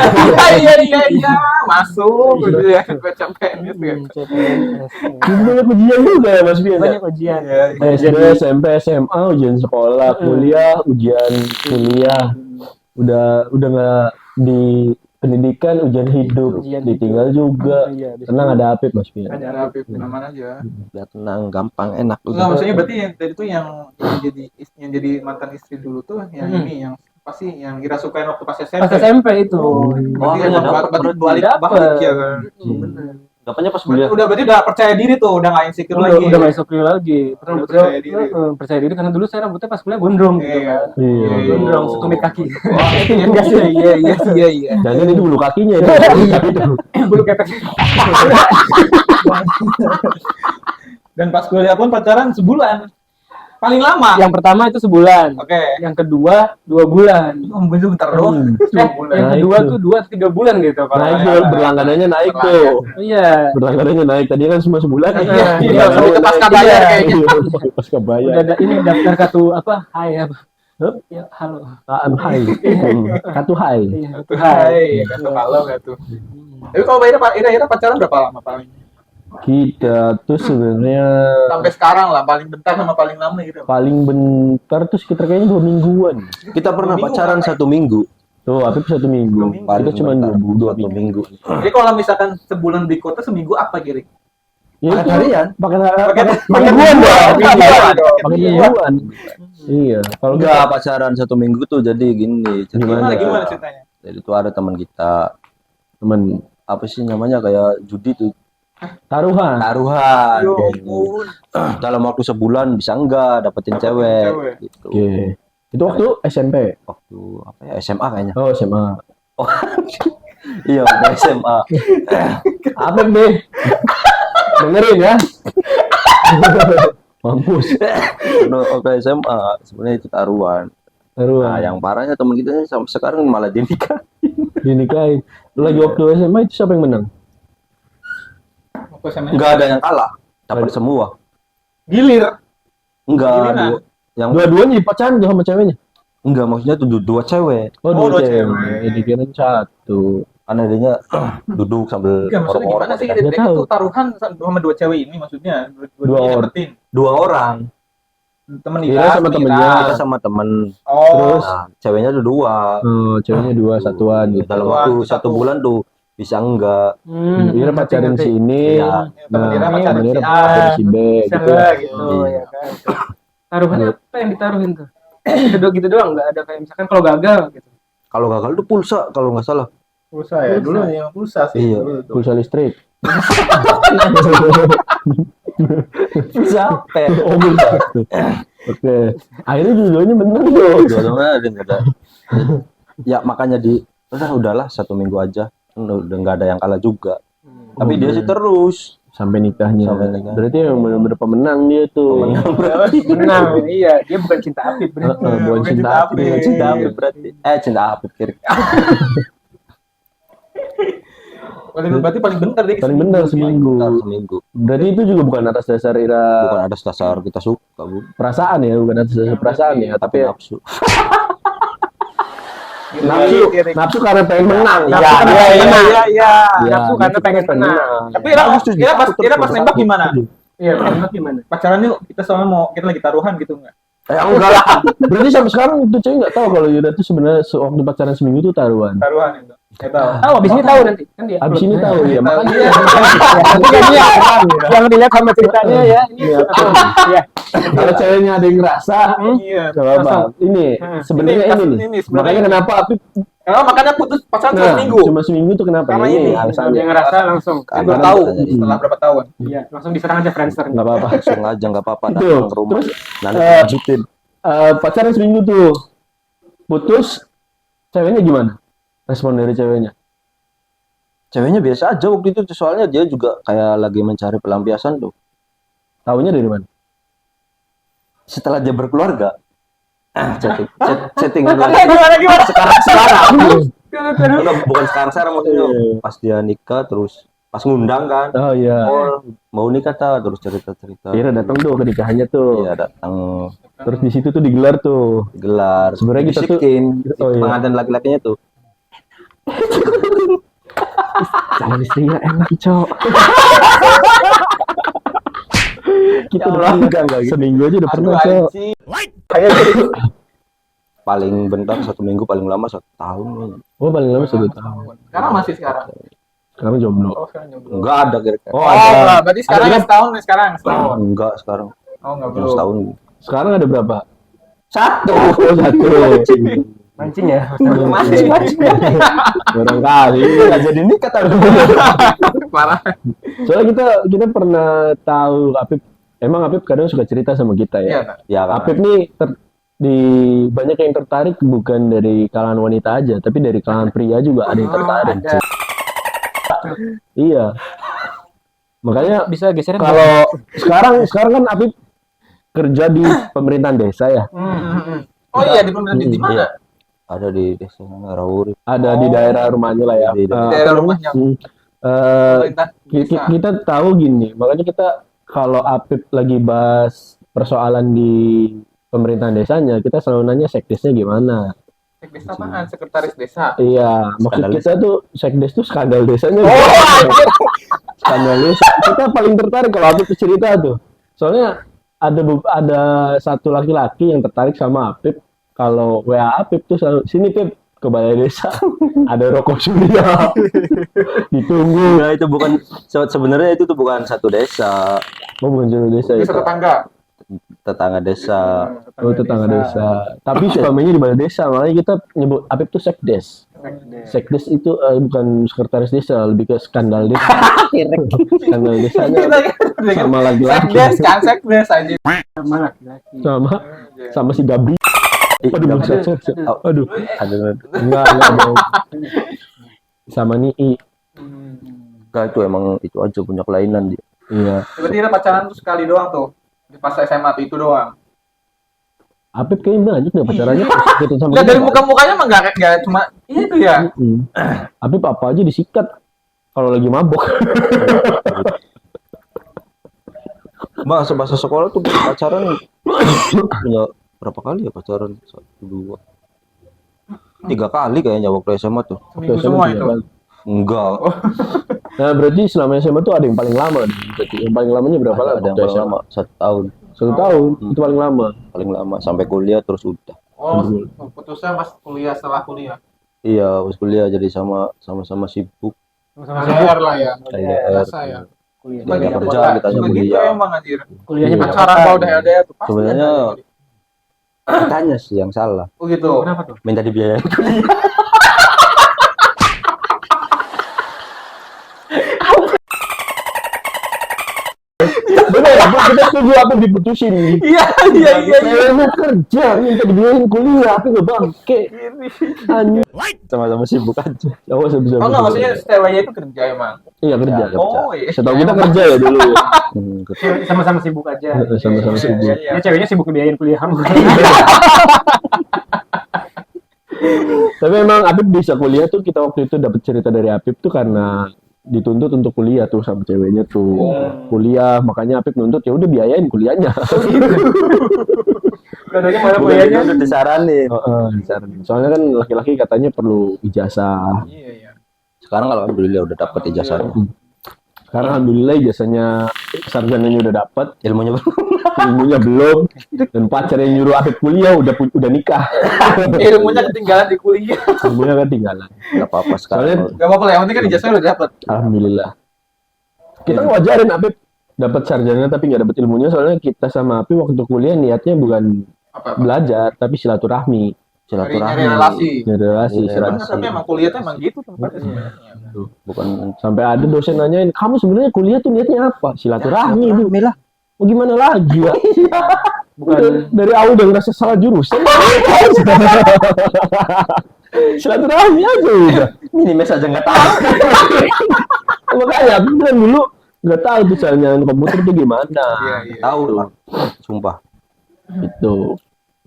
Iya. Masuk gitu ya. Baca PNS ya. CPNS. Banyak ujian juga ya Mas Ben. Banyak ujian. SD, SMP, SMA, ujian sekolah, kuliah, ujian kuliah. Udah nggak di pendidikan, ujian hidup, Ujian ditinggal juga. Iya, bisa. Tenang ada Apip Mas Ben. Ada Apip aman aja. Biar tenang, gampang, enak. Enggak, maksudnya berarti yang tadi tuh yang jadi mantan istri dulu tuh yang ini yang pasti yang Ira sukain waktu pas SMP. Pas SMP itu. Berarti iya, emang dapet, balik ya kan. Bener. Dapatnya pas kuliah. Berarti udah percaya diri tuh, udah nggak insecure lagi. Udah masuk kuliah lagi. Terus Udah percaya diri. percaya diri karena dulu saya rambutnya pas kuliah gondrong gitu Iya. kan. Iya. Gondrong setumit kaki. Oh, enggak sih. Iya. Jangan itu bulu kakinya itu. Bulu ketek. Dan pas kuliah pun pacaran sebulan. Paling lama. Yang pertama itu sebulan. Oke. Yang kedua 2 bulan. Itu bentar doang. Yang Naik kedua tuh. tuh 2 atau 3 bulan gitu. Kalau Naik Iya, tuh, iya, berlangganannya naik berlangganan. tuh. iya. Berlangganannya naik. Tadi kan cuma sebulan. Iya, iya, Berlangganannya itu pasca naik. bayar Iya. kayaknya. Pasca bayar. Udah ada ini daftar kartu apa? Hai apa? Hah? Ya, halo. Hai. Kartu hai. Iya, kartu Hai, kan tuh kalau nggak tuh. Tapi kalau Ira pacaran berapa lama paling? Kita tuh sebenarnya Sampai sekarang lah, paling bentar sama paling lama gitu. paling bentar tuh sekitar kayaknya 2 mingguan. Kita pernah 2 minggu pacaran ngapain? 1 minggu. Tuh, Apip 1 minggu. 2 minggu. Kita cuma bentar, 2 1 minggu. Jadi kalau misalkan sebulan beli kuota seminggu apa Giri? Ya Paket itu, harian. pakai Pakai mingguan dong. mingguan dong. Pakai Iya. mingguan. Iya, kalau Enggak pacaran 1 minggu tuh jadi gini. Gimana ceritanya. ceritanya? Jadi tuh ada teman kita, teman apa sih namanya, kayak judi tuh, taruhan. taruhan. Yo ampun. Dalam waktu sebulan bisa enggak dapetin cewek cewek. gitu. Oke. Itu waktu SMP. Waktu apa ya, SMA kayaknya. Oh, SMA. Iya, waktu SMA. Apip deh. Dengerin ya. Mampus. Waktu SMA sebenarnya itu taruhan. Nah, Taruhan. yang parahnya teman kita sampai sekarang malah dinikah. Dinikahin. Lagi waktu SMA itu siapa yang menang? Waktu SMA. Enggak ada yang kalah, dapat semua. Gilir. Enggak, Giliran. yang Dua-duanya pacaran tuh sama ceweknya. enggak, maksudnya tuh dua cewek. Oh, Oh, dua dua cewek. cewek. Ya, dikirain satu. Karena dia duduk sambil Enggak, maksudnya gimana sih? Nggak Mereka tahu. tuh taruhan sama 2 cewek ini maksudnya. Dua Dua-duanya orang. dapetin. 2 orang. Temen Ira Ira sama temen temennya. Ira. Kita sama temen. Oh, Terus? Nah, ceweknya tuh 2. Oh, ceweknya dua satuan gitu. Dalam Satuan, waktu satu. 1 bulan tuh bisa enggak. Ira pacarin si ini. Iya. temen Ira Nah, pacaran temen si Ira A. pacarin si B Bisa gitu. enggak gitu Iya. ya kan. Taruhannya apa yang ditaruhin tuh? Gitu doang, enggak ada kayak misalkan kalau gagal gitu. Kalau gagal tuh pulsa kalau nggak salah. Pulsa ya, dulu yang pulsa sih. Iya. Dulu tuh. Pulsa listrik. Capek. Oh, pulsa. Oke. Akhirnya dua-duanya bener tuh. Dua-duanya ada nggak ada. Ya makanya udahlah 1 minggu aja. Udah nggak ada yang kalah juga. Tapi dia sih terus. Sampai nikahnya. Sampai nikah. Berarti yang bener-bener pemenang dia tuh. Menang, iya, dia bukan cinta Apip berarti. Bukan cinta api. Iya. Cinta Apip berarti. Cinta Apip kiri. Berarti paling bentar deh. Paling bener seminggu. Bentar, seminggu. Berarti itu juga bukan atas dasar Ira Bukan ada dasar kita suka, Bu. perasaan ya, bukan atas dasar perasaan ya, Tapi tapi nafsu. nafsu karena pengen menang. Iya, Nafsu karena pengen menang. iya. Iya, Nafsu karena pengen menang. Tapi Ira pas nembak gimana? Iya, tembak gimana? Pacaran yuk, kita soalnya kita lagi taruhan gitu enggak? Enggak lah. Berarti sampai sekarang itu cewek nggak tahu kalau Ira tuh sebenarnya waktu pacaran seminggu itu taruhan. Taruhan itu. Enggak tahu. Tahu, abis ini tahu nanti kan dia. Abis ini tahu ya, makanya Iya. Nanti kan dia yang dilihat sama ceritanya ya. Ini Iya. Iya. kalau ceweknya ada yang ngerasa, Iya. coba Bang, ini sebenarnya Ini, ini nih. ini sebenarnya Makanya ini. kenapa Apip Karena makanya putus pacaran cuma seminggu. cuma seminggu tuh kenapa? Karena Ini ini. alasannya. Dia ngerasa langsung. Saya baru tahu Karena- setelah berapa tahun. Iya, langsung diserang aja Friendster. Nggak apa-apa. Langsung aja nggak apa-apa Itu. datang ke rumah. Terus Nanti eh, lanjutin. pacaran seminggu tuh putus, ceweknya gimana? Respon dari ceweknya? Ceweknya biasa aja waktu itu, soalnya dia juga kayak lagi mencari pelampiasan tuh. Tahunya dari mana? Setelah dia berkeluarga, chattingan lagi. Gimana? Udah, bukan sekarang maksudnya. Iya. Pas dia nikah terus pas ngundang kan. Oh iya. Oh, mau nikah ta, terus cerita-cerita. Ira datang tuh ke nikahannya tuh. Iya, datang Terus di situ tuh digelar tuh. gelar. Sebenarnya kita tuh- Dibisikin, Oh, iya. pengantin laki-lakinya tuh. Calon istrinya enak, Cok. Kita Ya udah Allah, pernah. enggak gitu. Seminggu aja udah pernah, Cok. Paling bentar 1 minggu, paling lama 1 tahun. Oh, paling lama 1 tahun. Sekarang masih sekarang. Sekarang jomblo. Oh, sekarang jomblo. Enggak ada kira-kira. Oh, Oh, ada. enggak. Berarti sekarang Ada. ya setahun nih sekarang. Setahun. Enggak sekarang. Oh, enggak Belum belum. setahun. Sekarang ada berapa? 1. Oh, 1. Mancing ya. Masih. Barangkali. Enggak jadi nikah tapi. Parah. Soalnya kita pernah tahu Apip. Emang Apip kadang suka cerita sama kita Iya, ya. Kak. Ya kan. Apip nih banyak yang tertarik bukan dari kalangan wanita aja, tapi dari kalangan pria juga ada yang tertarik. Ada. Iya. Makanya Bisa geserin. kalau sekarang kan Apip kerja di pemerintahan desa ya. Oh iya, di pemerintah di mana? Iya. Ada di desa Rawuri. Ada di daerah rumahnya lah ya. Di daerah rumahnya. Pemerintah desa. Kita tahu gini, makanya kita kalau Apip lagi bahas persoalan di pemerintahan desanya, kita selalu nanya sekdesnya gimana. Sekdes apaan? Sekretaris desa. Iya, maksud Skandal kita tuh sekdes tuh skandal desanya. Oh, anjir. Skandal desa. Kita paling tertarik kalau Apip cerita tuh. Soalnya ada satu laki-laki yang tertarik sama Apip. Kalau WA Apip tuh selalu, sini Pip ke balai desa. Ada rokok surya. Ditunggu. Nah, itu bukan sebenarnya itu tuh bukan satu desa, Oh, bukan jalur desa Desa itu. tetangga. tetangga desa. Oh, tetangga desa. Tapi suka mainnya di balai desa, makanya kita nyebut Apip tuh sekdes. Sekdes itu bukan sekretaris desa, lebih ke skandal desa. Skandal desanya sama laki-laki, Sekdes kan, sekdes aja. Sama laki-laki. sama si Gabi. Aduh, bangsat. Aduh, Ada enggak mau. Sama Nii. enggak, itu emang itu aja punya kelainan dia. Iya. Berarti kita pacaran tuh sekali doang tuh. Di pas SMA tuh itu doang. Apip kayaknya banyak deh pacarannya gitu sama Enggak, kita. dari muka-mukanya mah enggak cuma itu ya. Apip apa aja disikat kalau lagi mabok. Masa sekolah tuh pacaran punya berapa kali ya pacaran? 1, 2, 3 kali kayaknya waktu SMA tuh. Seminggu semua itu. Enggak. Nah, berarti selama SMA tuh ada yang paling lama nih. Berarti yang paling lamanya berapa lama? Ada yang paling lama 1 tahun. 1 tahun, itu paling lama. Paling lama sampai kuliah terus udah. Oh, putusnya pas kuliah setelah kuliah. Iya, pas kuliah jadi sama-sama sibuk. Sama-sama LDR lah ya. LDR. Rasa ya. kuliah. Dia nggak Sebagai kerja, anggota, kitanya sebagai kuliah. itu emang anjir. Kuliahnya Iya. Pacaran kalau udah LDR tuh pasti Sebenarnya ada. Katanya sih yang salah. Oh gitu. Kenapa tuh? Minta dibiayain. Bener, kita setuju apa diputusin. Iya. Kayaknya kerja, minta dibiayain kuliah, tapi gak bangke. Anjir. Sama-sama sibuk aja. Oh, bisa. Oh enggak, maksudnya ceweknya itu kerja emang. Iya kerja. Iya. Oh iya. Setahu kita kerja ya dulu. Ya. Sama-sama sibuk aja. Sama-sama Iya, sibuk. iya, iya. Ya ceweknya sibuk ngebiayain kuliah kamu. Tapi emang Apip bisa kuliah tuh, kita waktu itu dapat cerita dari Apip tuh karena dituntut untuk kuliah tuh sama ceweknya tuh. Kuliah, makanya Apip nuntut ya udah biayain kuliahnya. Katanya mana Bukan kuliahnya? udah disaranin. Soalnya kan laki-laki katanya perlu ijazah. Iya iya. Sekarang kalau alhamdulillah udah dapet ijazahnya. Karena alhamdulillah ijazahnya sarjananya udah dapat, Ilmunya baru. ilmunya belum, dan pacar yang nyuruh Apip kuliah udah nikah. Ilmunya ketinggalan di kuliah. Ilmunya ketinggalan. Enggak apa-apa sekarang. Soalnya- Gak apa-apa lah, yang penting kan ijazahnya udah dapet. Alhamdulillah. Kita wajarin Apip dapat sarjana tapi nggak dapat ilmunya, soalnya kita sama Apip waktu kuliah niatnya bukan Apa? belajar tapi silaturahmi. Nyari relasi. Nyari relasi, Iya, Bener, silaturahmi. tapi emang kuliah tuh emang gitu tempatnya sebenarnya. Bukan Sampai ada dosen nanyain, kamu sebenarnya kuliah tuh niatnya apa? Silaturahmi Bu. lah. Mau gimana lagi ya? Bukan Udah, dari awal udah ngerasa salah jurusan. Silaturahmi aja udah. Minimes aja nggak tahu. Makanya aku bilang dulu nggak tahu tuh cara nyalain komputer tuh gimana. Iya iya. Tahu, Pak. Sumpah. Itu.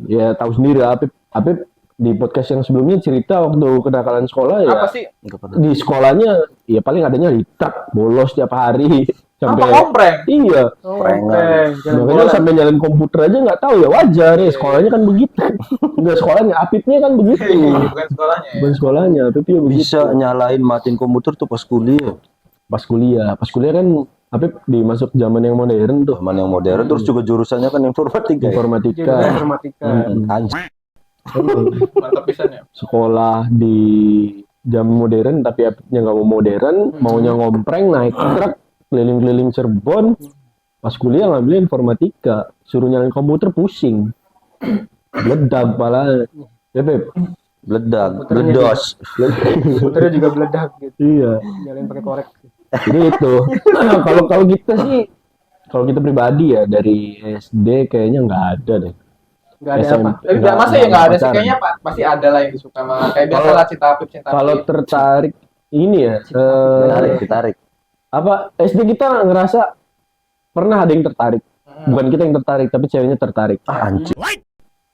Ya tahu sendiri lah, Apip di podcast yang sebelumnya cerita waktu kenakalan sekolah ya. Apa sih? Enggak pernah. Di sekolahnya ya paling adanya litak, bolos tiap hari Apa sampai ngompreng? iya. Prangan. Makanya sampai nyalain komputer aja nggak tahu ya, wajar ya, sekolahnya kan begitu. Enggak sekolahnya, Apipnya kan begitu. Bukan sekolahnya ya. Bukan sekolahnya, Apipnya begitu. Bisa nyalain matiin komputer tuh pas kuliah. Pas kuliah kan Apip dimasuk zaman yang modern tuh, Zaman yang modern terus juga jurusannya kan informatika. Ya? informatika. informatika. Anjing. Mantap pisan ya. Sekolah di jam modern tapi Apipnya nggak mau modern, maunya ngompreng naik truk keliling-keliling Cirebon. Pas kuliah ngambil informatika, suruh nyalain komputer pusing. Beledak pala. Ya, Beb. Bledak, Komputernya bledos. Komputernya juga meledak gitu. Iya. Nyalain pakai korek. Jadi itu. Kalau kita sih, kalau kita pribadi ya dari SD kayaknya nggak ada deh. Enggak ada SMP. apa. Tapi nggak masa ya nggak ada sih, pacaran. kayaknya pasti ada lah yang disuka sama kayak biasa Kalau- lah cinta Apip cinta Kalau Apip. tertarik ini ya, Ditarik, ditarik. apa SD kita ngerasa pernah ada yang tertarik. Bukan kita yang tertarik, tapi ceweknya tertarik. Anjir.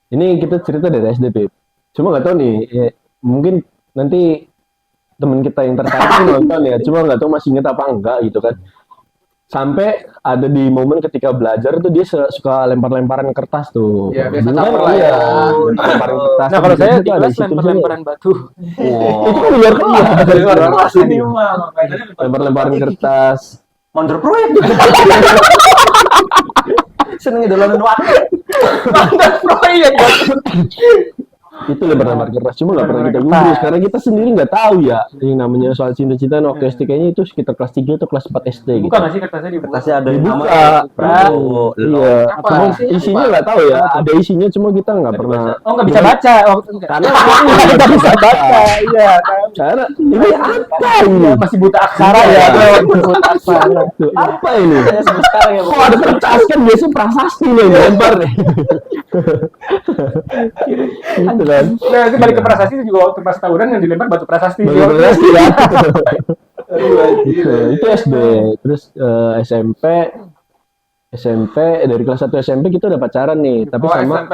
Ini kita cerita dari SD, Pip. Cuma nggak tahu nih, ya, mungkin nanti temen kita yang tertarik ini nonton ya. Cuma nggak tahu masih inget apa enggak gitu kan. Sampai ada di momen ketika belajar tuh dia suka lempar-lemparan kertas tuh. Ya, biasa Dulu kan caper lah iya, ya. lempar-lemparan kertas. Nah, kalau saya Itu di ada kelas situ lempar-lemparan batu. Itu kan luar kelas. Dari luar kelas ini mah makanya Lempar-lemparan kertas. Mondar proyek. Seneng dolanan waktu. proyek. Itu lempar-lempar kertas, cuma nggak pernah kita gubris karena kita sendiri nggak tahu ya yang namanya soal cinta-cintaan waktu SD kayaknya itu sekitar kelas 3 atau kelas 4 SD gitu. Bukan nggak sih kertasnya dibuka? Kertasnya ada yang Dibuka. nama Oh, Lo. iya. Apa? Cuma isinya nggak tahu ya. Ada isinya cuma kita nggak pernah. Oh, nggak bisa baca. Oh, enggak. Karena Nggak bisa baca. Iya, kan. Karena ini apa ini? Masih buta aksara ya. Buta aksara. Tuh, apa ini? Sampai sekarang ya. Kok ada kertas kan biasanya prasasti nih yang dilempar nih. Gitu kan. Nah, itu balik ke prasasti itu juga waktu pas tawuran yang dilempar batu prasasti. Bagi prasasti ya. Aduh, Gitu. Itu SD. Terus SMP dari kelas 1 SMP kita udah pacaran nih, tapi Oh, sama SMP.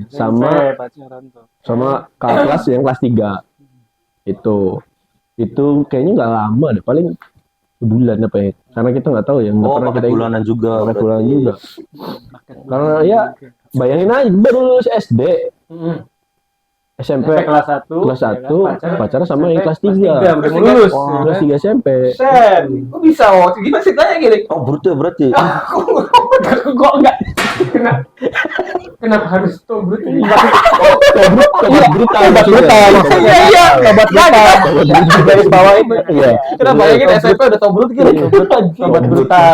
sama pacaran tuh. sama kakak kelas yang kelas 3. Itu kayaknya nggak lama deh, paling sebulan apa ya, karena kita nggak tahu ya, nggak Oh, pernah pakai kita bulanan juga. pakai bulan juga, karena ya bayangin aja baru lulus SD, SMP kelas 1 kelas 1 pacaran sama yang kelas 3 udah mau lulus. Wah. kelas 3 SMP. Set, kok bisa waktu gimana ceritanya gini? Oh, bruto berarti. Kok enggak? Kenapa harus tobrut ini? Tobat brutal Iya, iya, tobat brutal. Garis bawah itu. Iya. Kita bayangin SMP udah tobrut gitu. Tobat brutal.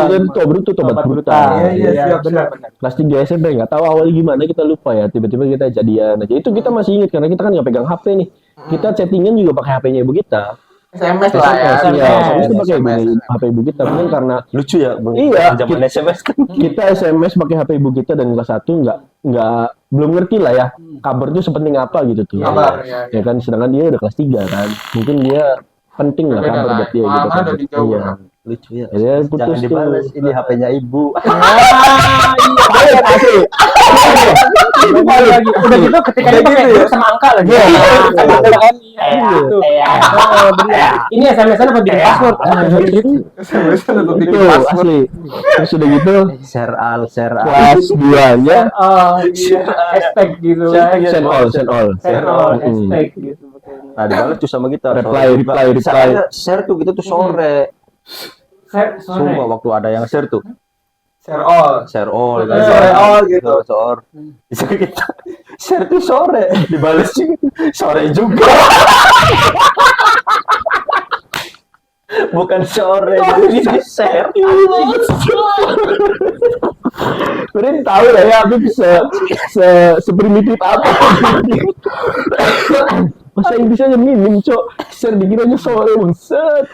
Tobat brutal. Iya, siap, benar. Kelas 3 SMP nggak tahu awalnya gimana, kita lupa ya, tiba-tiba kita jadian aja. Itu kita masih ingat karena kita kan nggak pegang HP nih. Kita chattingan juga pakai HP-nya ibu kita. SMS lah ya. Iya, SMS itu pakai SMS. HP ibu kita, mungkin karena Lucu ya, Bang. Iya, Zaman SMS kan. kita SMS pakai HP ibu kita dan kelas 1 nggak belum ngerti lah ya kabar itu sepenting apa gitu tuh. Kabar, ya. Ya kan, sedangkan dia udah kelas 3 kan. Mungkin dia penting lah Berbeda kabar lah. buat dia gitu. Pengalaman kan. udah dijauh. Iya. Lucu ya. Jadi putus Jangan tuh. dibales, ini HP-nya ibu. Udah gitu ketika dia pakai grup sama angka lagi. Sama angka kan. Gitu. Ini SMS-nya apa bikin password? SMS untuk Itu bikin password. asli. Terus udah gitu Share al. kelas 2-nya Oh, iya. Hashtag gitu. send all. Share all, hashtag gitu. Nah, dibales tuh sama kita. Reply. Share tuh kita tuh sore. Sore. Sumpah waktu ada yang share tuh. Share all. Share all. Share all gitu. Share. Bisa kita share tuh sore. Dibales juga sore juga. Bukan sore, jadi share. Keren tahu lah ya, Habib seprimitif apa. Bahasa Inggrisnya aja minim, Cok. Share dikiranya sore, set.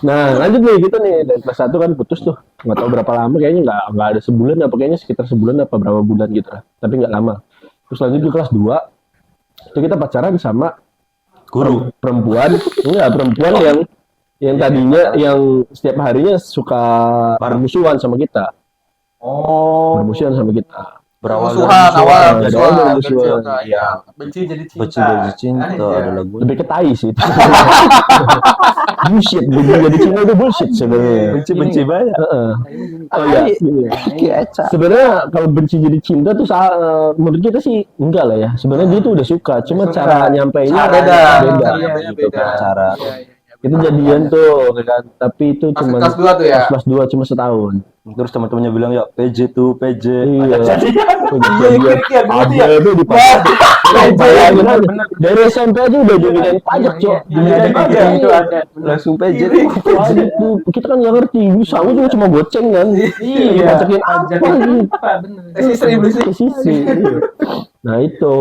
Nah, lanjut nih kita nih dari kelas 1 kan putus tuh. Nggak tahu berapa lama, kayaknya nggak ada sebulan apa, kayaknya sekitar sebulan apa berapa bulan gitu lah. Tapi nggak lama. Terus lanjut ke kelas 2. Itu kita pacaran sama Guru. perempuan yang tadinya yang setiap harinya suka bermusuhan sama kita. Oh. Bermusuhan sama kita. Berawal Musuhan awal, Dari musuhan, awal kecil, musuhan. Kak. Iya. Benci jadi cinta. Benci jadi cinta Anjay. ada lagu. Lebih ke tai sih itu. Bullshit, jadi cinta itu bullshit sebenarnya. Benci banyak. Heeh. Oh iya. Sebenarnya kalau benci jadi cinta tuh menurut kita sih enggak lah ya. Sebenarnya dia tuh udah suka, cuma cara nyampainya Beda. beda. Caranya Gitu beda. kan. Cara. Iya, iya. Itu jadian tuh kan, tapi itu Pas cuma kelas 2 tuh ya. kelas 2 cuma setahun. Terus teman-temannya bilang ya PJ tuh PJ. Iya. Iya, ABB dipakai. Bayangin aja. Dari SMP aja udah dimintain pajak, Cok. Dimintain pajak. Itu ada. Langsung PJ. Itu kita kan nggak ngerti. Sama juga cuma goceng kan. Iya. Dipajakin apa gitu. Apa bener? Istri beli sih. Ke sisi. Nah itu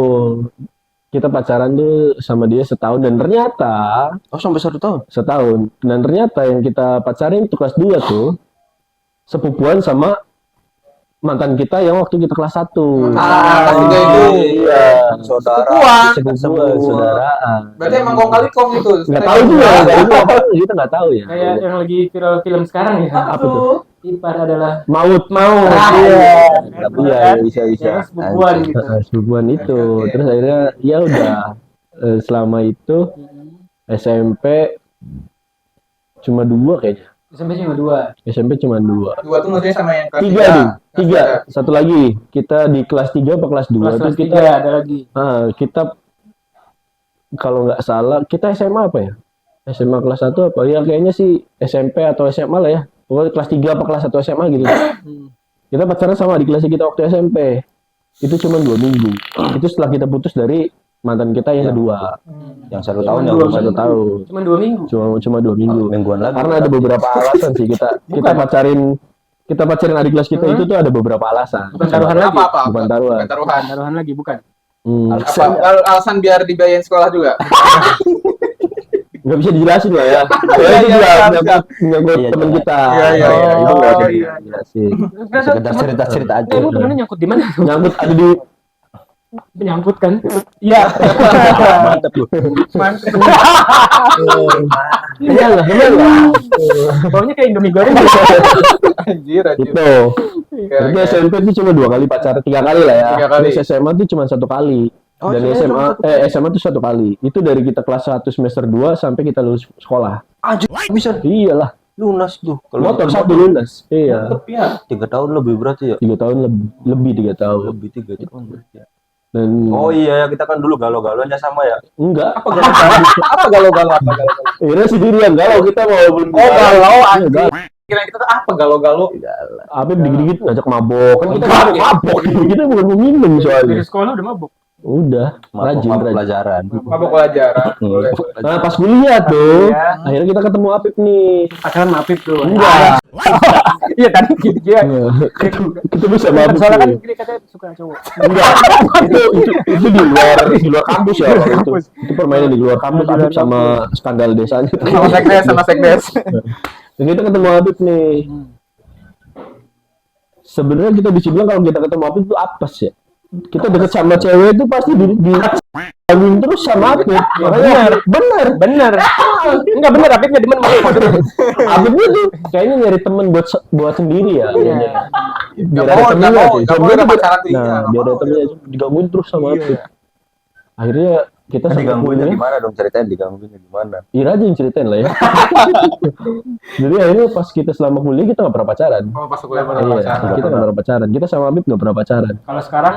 kita pacaran tuh sama dia setahun dan ternyata Oh, sampai 1 tahun. setahun dan ternyata yang kita pacarin itu kelas 2 tuh sepupuan sama mantan kita yang waktu kita kelas 1. Kelas 3 itu. Iya. saudara, sepupuan, saudaraan. Berarti emang kong kali kong itu. Nggak tahu juga, kita nggak tahu ya. Kayak yang lagi viral film sekarang ya. Apa tuh? Ipar adalah Maut. iya. Iya, bisa. Ya, sepupuan gitu. Sepupuan itu. Terus akhirnya ya udah selama itu SMP cuma 2 kayaknya. SMP cuma 2. SMP cuma 2. Dua tuh maksudnya sama yang kelas 3 nih. 3. Satu lagi. Kita di kelas 3 apa kelas 2 Kelas itu 3 kita ada lagi. kita kalau nggak salah kita SMA apa ya? SMA kelas 1 apa? Ya kayaknya sih SMP atau SMA lah ya. Pokoknya kelas 3 apa kelas 1 SMA gitu. Kita pacaran sama di kelas kita waktu SMP. Itu cuma 2 minggu. Itu setelah kita putus dari mantan kita yang kedua. Yang 1 tahun Yang 1 tahun. Cuma 2 minggu. Cuma 2 minggu. Mingguan lagi. Karena ada beberapa alasan sih kita pacarin adik kelas kita itu tuh ada beberapa alasan. Bukan taruhan lagi. Apa? Bukan taruhan. Bukan taruhan. Taruhan lagi bukan. Apa alasan biar dibayarin sekolah juga? Nggak bisa dijelasin lah ya. Soalnya itu juga menyangkut teman kita. Iya. Itu nggak bisa Iya. dijelasin. Sekedar cerita-cerita aja. Emang temennya nyangkut di mana? Nyangkut ada di Menyangkut kan? Iya. mantep lu. Mantap. Kenyal lah. Pokoknya kayak Indomie goreng. Anjir. Itu. Berarti SMP itu cuma 2 kali pacaran, 3 kali lah ya. 3 kali. Terus SMA itu cuma 1 kali. Dan SMA itu 1 kali. Itu dari kita kelas 1 semester 2 sampai kita lulus sekolah. Anjir, bisa Iyalah. lunas tuh. Kalau Motor 1 lunas. Iya. Ya. 3 tahun lebih berarti ya? 3 tahun lebih 3 tahun. Lebih 3 tahun berarti ya. Dan Oh iya ya, kita kan dulu galau-galauannya sama ya. enggak. Apa galau-galau? Akhirnya sendirian galau kita mau belum. Oh, galau, anjir. Kira kita tuh apa galau-galau? Apa dikit-dikit ngajak mabok. Kan kita nggak mabok. Kita bukan mau minum Dari soalnya. sekolah udah mabuk. Udah, rajin. Pelajaran. Mabok pelajaran. Boleh. Nah, pas kuliah tuh, Iya. akhirnya kita ketemu Apip nih. Pacaran mapit tuh. Enggak. Iya tadi gitu dia. Kita bisa mabuk. Soalnya kan tuh. dia katanya suka cowok. Enggak. itu di luar kampus ya waktu itu. Itu permainan di luar kampus Apip sama skandal desanya. Sama sekdes. Dan kita ketemu Apip nih. Sebenarnya kita bisa bilang kalau kita ketemu Apip itu apes ya. Kita deket sama cewek itu pasti di gabung terus sama Apip. Makanya bener. Enggak bener, Apit nggak demen malu. Apipnya tuh kayaknya nyari temen buat sendiri ya. Biar ada temennya tuh. Nggak mau ada pacaran tuh. Nah, biar ada temennya digabungin terus sama Apip. Akhirnya kita sampai Digangguinnya kuliah. gimana dong, ceritain digangguinnya gimana? Ira aja yang ceritain lah ya. Jadi akhirnya pas kita selama kuliah kita nggak pernah pacaran. Oh, pas kuliah Iya, pacaran. kita nggak pernah pacaran. Kita sama Apip nggak pernah pacaran. Kalau sekarang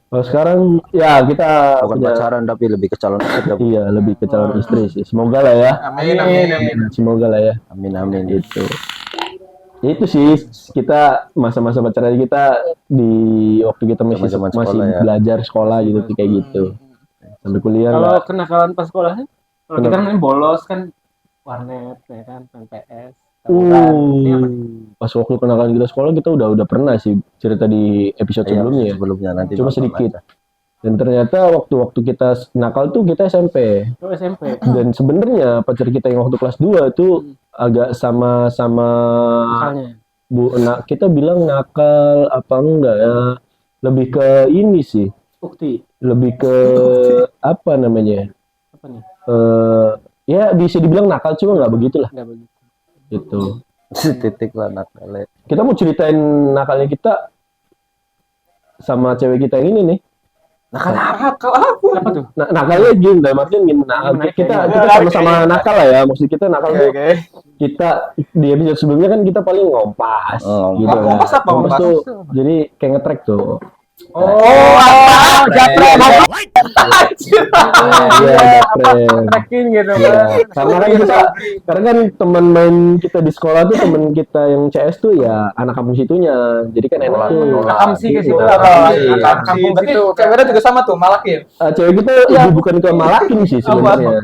Kalau sekarang ya kita Bukan punya- pacaran tapi lebih ke calon istri. Iya, lebih ke calon istri sih. Semoga lah ya. Amin. Semoga lah ya. Amin. Itu. Ya itu sih kita masa-masa pacaran kita di waktu kita masih Zaman-zaman masih sekolah ya. belajar sekolah gitu kayak gitu. Sampai kuliah kalau nggak. kenakalan pas sekolah kan, kalau kita kan main bolos kan warnet ya kan, main PS. Iya kan? Pas waktu kenalan kita sekolah kita udah pernah sih cerita di episode sebelumnya ya. Sebelumnya nanti. Cuma nonton sedikit. aja. Dan ternyata waktu kita nakal tuh kita SMP. Itu SMP. Dan sebenarnya pacar kita yang waktu kelas 2 tuh agak sama-sama Misalnya kita bilang nakal apa enggak ya? Lebih ke ini sih. Ukti Lebih ke apa namanya? apa nih? Ya bisa dibilang nakal cuma nggak begitulah Enggak begitu. gitu. Titik lah nakalnya. Kita mau ceritain nakalnya kita sama cewek kita yang ini nih. Nakal apa? Apa tuh? Nakalnya gini, dalam artian gini, kita sama-sama nakal lah ya. Maksud kita nakal tuh kita di episode sebelumnya kan kita paling ngompas gitu kan. Ngompas apa? Ngompas tuh jadi kayak nge-track tuh. Japre Iya, japre. tracking gitu Iya, kan. karena kan teman main kita di sekolah tuh teman kita yang CS tuh ya anak kampung situnya. Jadi kan enak tuh. Kamsi ke situ. Kampung berarti ceweknya juga sama tuh, Malakin. Cewek kita bukan ke Malakin sih sebenarnya.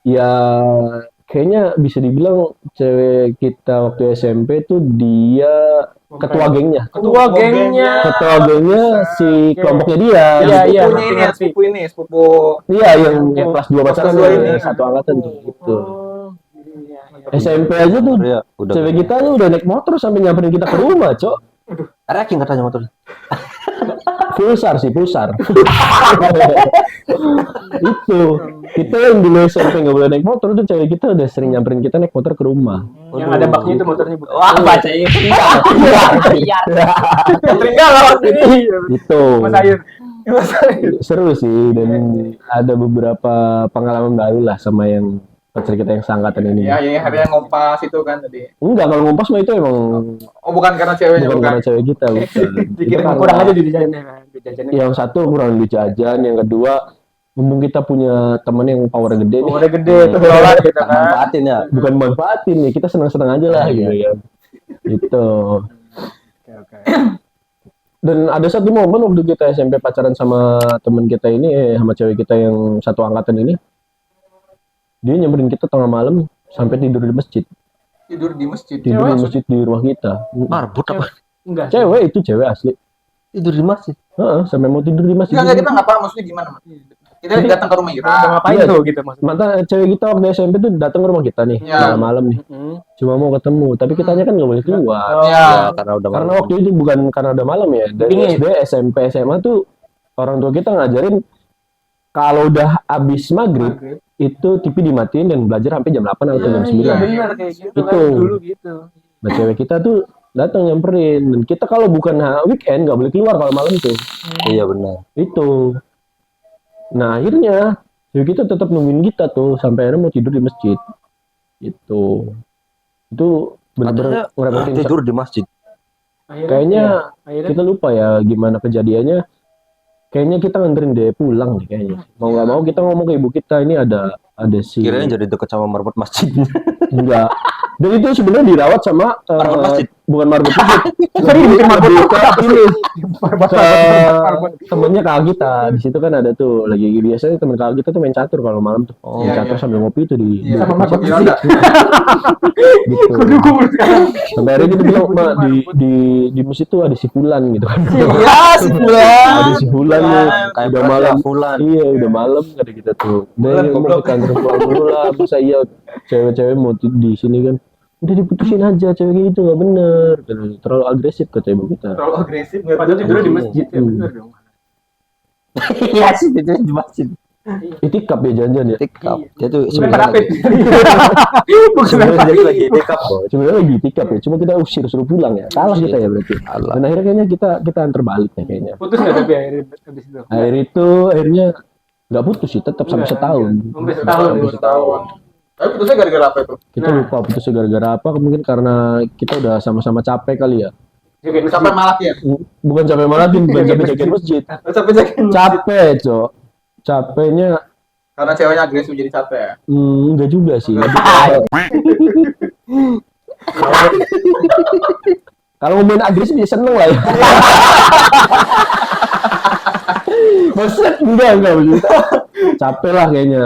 Ya kayaknya bisa dibilang cewek kita waktu SMP tuh dia ketua gengnya. Ketua gengnya. Ketua gengnya si kelompoknya dia. Iya, Sepupunya ini, ngerti. sepupu ini, sepupu. Iya yang kelas 2 pacaran Kelas dua ini. satu angkatan tuh gitu. Oh, iya. SMP aja tuh Iya, udah. cewek kita tuh udah naik motor sampai nyamperin kita ke rumah, Cok. Ranking katanya motornya. Pulsar sih, pulsar. Itu kita yang dulu SMP nggak boleh naik motor tuh cewek kita udah sering nyamperin kita naik motor ke rumah. Yang ada baknya itu motornya bukan. Wah, baca itu. Iya. Ketinggalan ini. Itu Mas Air. seru sih dan ada beberapa pengalaman baru lah sama yang pacar kita yang seangkatan ini. Ya, yang hari yang ngompas itu kan tadi. Enggak, kalau ngompas mah itu emang Oh, bukan karena ceweknya, bukan bukan. karena cewek kita, bukan. Dikira Itu kurang karena aja di jajannya kan. Di jajannya. yang satu kurang duit jajan, yang kedua mumpung kita punya temen yang power gede nih. Udah gede tuh berolah gitu kan. Manfaatin ya. Bukan manfaatin nih, kita senang-senang aja lah gitu ya. Gitu. Oke. Dan ada satu momen waktu kita SMP pacaran sama temen kita ini, sama cewek kita yang satu angkatan ini, dia nyamperin kita tengah malam sampai tidur di masjid. Tidur di masjid. Tidur di masjid di rumah kita. Marbot apa? Enggak. Cewek itu cewek asli. Tidur di masjid. Heeh, sampai mau tidur di masjid. Enggak, kita nggak paham maksudnya gimana, Mas. Kita datang ke rumah Ira. Udah ngapain Iya. tuh gitu maksudnya. Mantan cewek kita waktu SMP tuh datang ke rumah kita nih, Ya. malam nih. Cuma mau ketemu, tapi kitanya kan nggak boleh keluar. Oh, Ya. Karena udah Karena malam. waktu itu bukan karena udah malam ya. Dari Dingin. SD, SMP, SMA tuh orang tua kita ngajarin kalau udah abis maghrib itu TV dimatiin dan belajar sampai jam 8 atau jam 9. Iya benar kayak gitu Itu. kan dulu gitu. Nah cewek kita tuh datang nyamperin dan kita kalau bukan weekend nggak boleh keluar kalau malam tuh. Iya benar. Itu. Nah akhirnya cewek kita tetap nungguin kita tuh sampai akhirnya mau tidur di masjid. Itu benar-benar ngerepotin. Tidur di masjid. Kayaknya akhirnya kita lupa ya gimana kejadiannya. Kayaknya kita nganterin dia pulang nih kayaknya. Mau nggak mau kita ngomong ke ibu kita ini ada si Kirain jadi deket sama marbot masjid. enggak. Dan itu sebenarnya dirawat sama Marbot masjid. bukan marbot masjid. Serius bikin marbot ini Marbot. temennya kakak kita di situ kan ada tuh lagi biasanya temen kakak kita tuh main catur kalau malam tuh main Iya, catur iya. sambil ngopi tuh di Iya, sama marbot Ira enggak? gitu. Kudu kubur sekarang. Sampai hari ini dia bilang "Ma, di masjid tuh ada si Fulan gitu kan. Iya, si Bulan. Ada si Fulan nih Kayak udah berat ya, malam. Fulan. Iya udah malam kata kita tuh. Bulan, Dan mau goblok. kita antar pulang dulu lah. Masa iya cewek-cewek mau di sini kan. Udah diputusin aja cewek kayak gitu nggak bener. Terlalu agresif kata ibu kita. Terlalu agresif nggak Padahal tidurnya di masjid ya Hmm. benar dong. Iya sih tidur di masjid. Itikaf ya jangan ya. Tikap. Dia tuh Bukan sebenarnya rapid. lagi- sebenarnya dia lagi tikap kok. Sebenarnya lagi itikaf ya. Cuma kita usir suruh pulang ya. Kalah kita ya berarti. Alah. Dan akhirnya kayaknya kita antar balik nih kayaknya. Putus nggak tapi akhirnya habis itu. Akhirnya nggak putus sih. Tetap sampai Enggak, setahun. sampai setahun. Sampai Setahun. Tapi putusnya gara-gara apa itu? Kita Nah. lupa putusnya gara-gara apa. Mungkin karena kita udah sama-sama capek kali ya. Jagain Sampai masjid. malak ya? Bukan capek malatin, bukan capek jagain masjid. Sampai jagain. Capek, Cok. Capeknya Karena ceweknya agresif jadi capek ya? enggak juga sih. Lebih kalau ngomongin agresif ya seneng lah ya. Maksud enggak maksudnya. Capek lah kayaknya.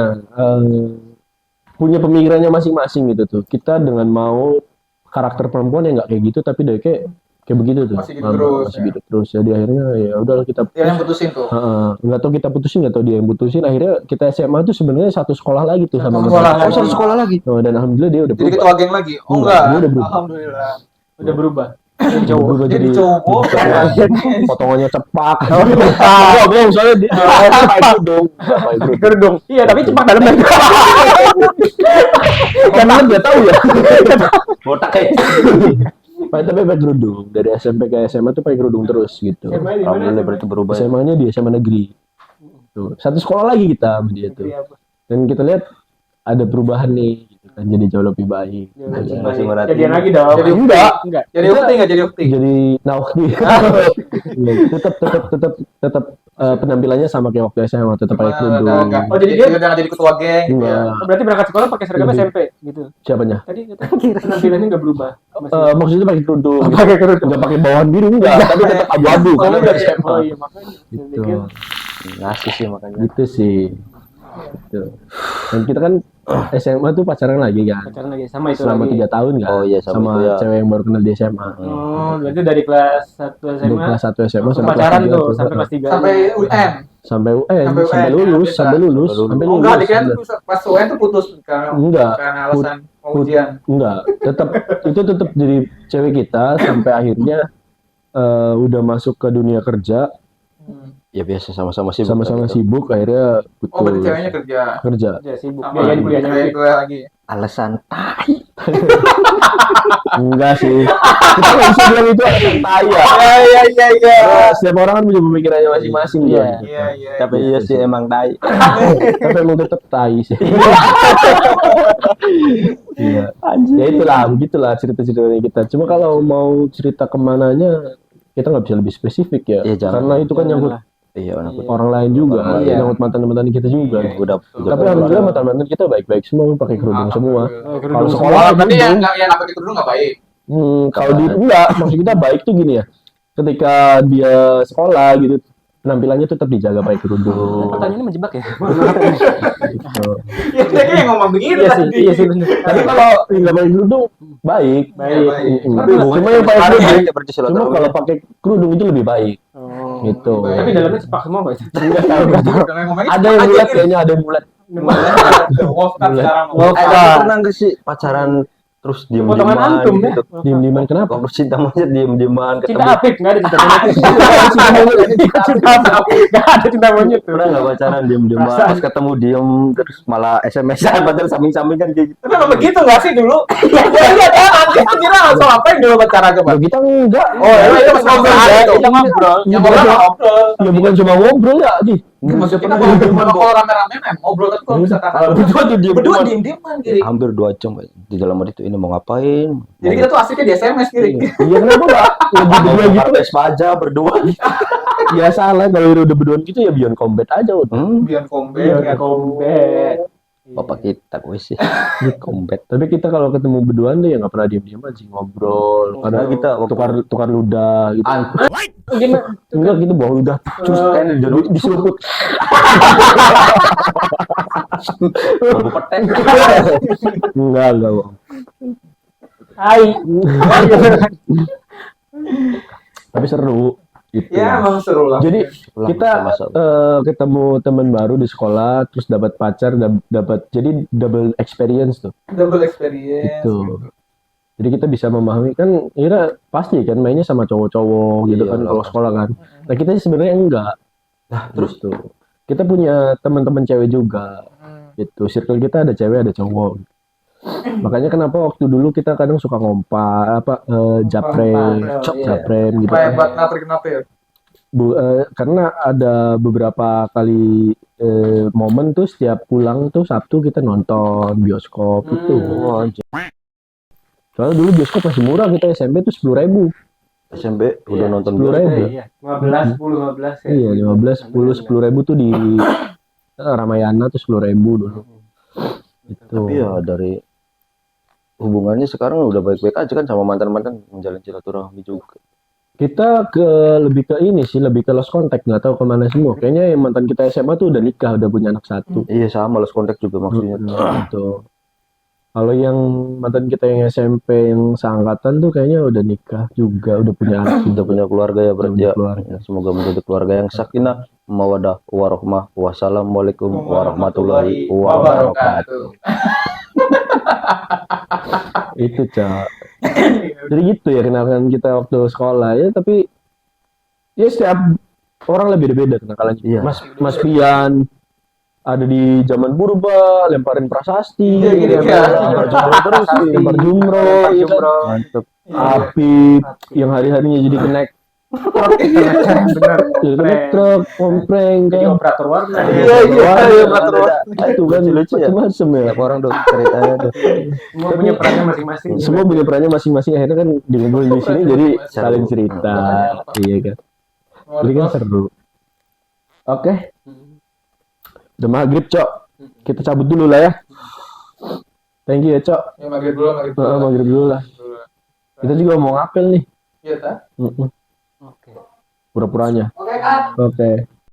Punya pemikirannya masing-masing gitu tuh. Kita dengan mau karakter perempuan yang nggak kayak gitu tapi dia kayak begitu tuh. Masih gitu terus, Masih ya. gitu terus. Jadi akhirnya ya udahlah kita Dia yang putusin tuh. nggak tahu kita putusin nggak tahu dia yang putusin akhirnya kita SMA tuh sebenarnya satu sekolah lagi tuh sama Satu sekolah mereka. lagi. Satu sekolah lagi. Oh, dan alhamdulillah dia udah Jadi berubah. ketua geng lagi? Oh Enggak, enggak. dia udah berubah. Alhamdulillah. Udah berubah. Cowok berubah Jadi cowok. potongannya cepak. Enggak bohong soalnya dia pakai kerudung. Pakai kerudung. Kerudung. Iya, tapi cepat dalamnya. Karena nggak tahu ya. Botak kayak. Tapi pakai kerudung dari SMP ke SMA tuh pakai kerudung terus gitu. SMA di mana? Alhamdulillah berarti berubah. ya. SMA-nya di SMA negeri. Tuh, satu sekolah lagi kita sama dia tuh. Iya, apa? Dan kita lihat ada perubahan nih gitu kan jadi jauh lebih baik. Masih merhatiin. Jadian lagi dong. Jadi enggak. Enggak. Jadi ukti nggak jadi ukti? Jadi naukti. tetap penampilannya sama kayak waktu SMA tetap pakai kerudung. Oh jadi dia udah nggak jadi ketua geng gitu ya? Enggak. Berarti berangkat sekolah pakai seragam Lebih. SMP gitu. Siapanya? Tadi kata penampilannya nggak berubah. Masih Maksudnya pakai kerudung. gitu. pakai kerudung. Enggak pakai bawahan biru enggak, tapi tetap abu-abu Oh, karena enggak udah ya? SMA. Oh iya makanya. Saya Gitu. pikir Ngasih sih makanya. Gitu sih. Gitu. Dan kita kan SMA tuh pacaran lagi kan. pacaran lagi sama itu Selama lagi. 3 tahun kan. Oh iya, sama itu ya. cewek yang baru kenal di SMA. Oh, berarti dari kelas 1 Dari SMA kelas 1 SMA langsung sampai pacaran kelas 3 tuh sampai kelas 3. Sampai UN. sampai UN, Sampai sampai UN, lulus, ya, sampai lulus, Sampai sampai Oh lulus. enggak, dikira pas UN tuh putus karena Enggak. alasan mau ujian. Enggak, tetap itu tetap jadi cewek kita sampai akhirnya udah masuk ke dunia kerja, Ya biasa sama-sama sibuk. sama-sama gitu. sibuk, akhirnya Oh, berarti putus. ceweknya kerja. Kerja. Ya sibuk. Sama Biayain kuliahnya kayak lagi. gue lagi. Alasan Enggak sih. Kita nggak bisa bilang itu alasan tai ya. Iya. Karena setiap orang kan punya pemikirannya masing-masing dia. Iya. tapi iya sih emang tai. Tapi emang tetap tai sih. Iya. Ya itulah, begitulah cerita-ceritanya kita. Cuma kalau mau cerita kemananya, kita nggak bisa lebih spesifik ya. Iya, jangan. Karena itu kan nyangkut Iya, anak orang lain juga, Orang lain. nyangkut mantan-mantan kita juga. udah Tapi alhamdulillah mantan-mantan kita baik-baik semua, pakai kerudung semua. Kerudung Kalau semua. sekolah Berarti kerudung. yang nggak pakai kerudung nggak baik. Kalau di enggak, maksud kita baik tuh gini ya. Ketika dia sekolah gitu, penampilannya tetap dijaga pakai kerudung. Pertanyaannya menjebak ya. Gitu. Iya, dia kayak ngomong begitu Iya sih, tadi. iya sih benar. Tapi kalau nggak pakai kerudung baik. Baik. Tapi Cuma yang pakai sekarang kerudung, baik ya berarti cuma silaturahmi. kalau pakai kerudung itu lebih baik. Oh. Gitu. Tapi dalamnya cepak semua kok itu. Enggak tahu, enggak tahu. Kalau ngomongnya Ada yang bulat kayaknya, ada yang bulat. Wolf Cup sekarang. Pernah nggak sih pacaran terus Potongan diem-dieman antum ya. gitu? Diem-dieman kenapa? Waktu cinta monyet diem-dieman Cinta ketemu. apik enggak ada cinta monyet. Cinta apik. Enggak ada cinta monyet tuh. Pernah nggak pacaran diem-dieman Perasaan. pas ketemu diem terus malah SMS-an padahal samping-samping kan kayak gitu. Tapi emang begitu nggak sih dulu? Iya kan. Nanti kira langsung apa yang dulu pacaran coba? Kalau kita enggak. Oh, itu pas ngobrol ya. Kita ngobrol. Yang ngobrol nggak ngobrol. Ya bukan cuma ngobrol ya, Di. Maksud kita kalau rame-rame ngobrol tapi kalau misalkan Kalau berdua tuh berdua diem-dieman. diem-dieman gini. Hampir 2 jam di dalam hari itu ini mau ngapain? Jadi kita tuh asiknya di SMS gini. Iya kenapa enggak? Ya mau berdua gitu. partai aja berdua. Ya salah kalau udah berduaan gitu ya beyond combat aja udah. Biar combat, Iya, biar combat. Bapak kita gue sih combat. Tapi kita kalau ketemu berduaan tuh ya nggak pernah diem-diem aja ngobrol. Karena Karena kita waktu tukar ludah gitu. Gimana? Enggak gitu buang ludah. Terus kan diseruput. Bambu petek. Enggak Bang. Hai. Tapi seru gitu. ya emang seru lah. Jadi Pulang kita sama-sama. ketemu teman baru di sekolah, terus dapat pacar, dapat jadi double experience tuh. double experience. Gitu. Jadi kita bisa memahami kan, kira pasti kan mainnya sama cowok-cowok gitu Iya, kan lah. kalau sekolah kan. Nah kita sebenarnya enggak. Nah terus tuh kita punya teman-teman cewek juga. Gitu. Circle kita ada cewek ada cowok. Makanya kenapa waktu dulu kita kadang suka ngompa japre, Ngompa, iya. japre gitu. Kayak buat naprik-naprik ya. Karena ada beberapa kali momen tuh setiap pulang tuh Sabtu kita nonton bioskop itu. Oh, anjir. Soalnya dulu bioskop masih murah, kita SMP tuh 10.000. SMP udah Iya, nonton 10.000. Iya. 15, 10, 15 ya. Iya, 15, 10.000 tuh di Ramayana tuh 10.000 dulu. Itu. Tapi ya dari hubungannya sekarang udah baik-baik aja kan sama mantan-mantan menjalin silaturahmi juga. Kita lebih ke ini sih, lebih ke lost contact, nggak tahu kemana semua. Kayaknya yang mantan kita SMA tuh udah nikah, udah punya anak satu. Iya sama lost contact juga maksudnya. Gitu. Kalau yang mantan kita yang SMP yang seangkatan tuh kayaknya udah nikah juga, udah punya anak, Udah punya keluarga ya berarti ya. keluarga. Ya, semoga menjadi keluarga yang sakinah, mawadah, warahmah, wassalamualaikum warahmatullahi wabarakatuh. Itu Cak. Jadi gitu ya kenakalan kita waktu sekolah ya, tapi ya setiap orang lebih beda kenakalannya. Iya. Mas Pian ada di zaman purba lemparin prasasti, Iya, gitu, lempar ya. jumroh terus, lempar jumroh, iya kan? Mantep. Apip yang hari-harinya jadi kenek, Benar. jadi kenek truk, kompreng Jadi kan. operator warna. Iya, operator Itu kan Lucu-lucu ya. macam-macam ya. Banyak orang tuh ceritanya tuh. Semua punya perannya masing-masing. Semua punya perannya masing-masing, akhirnya kan dikumpulin di sini jadi saling cerita, iya kan. Jadi kan seru. Oke. Udah maghrib, Cok. Kita cabut dulu lah ya. Thank you ya, Cok. Ya maghrib dulu, maghrib dulu. Maghrib dulu lah. Kita juga mau ngapel nih. Iya, ta? Mm-mm. Oke. Pura-puranya. Oke, Kak. Oke.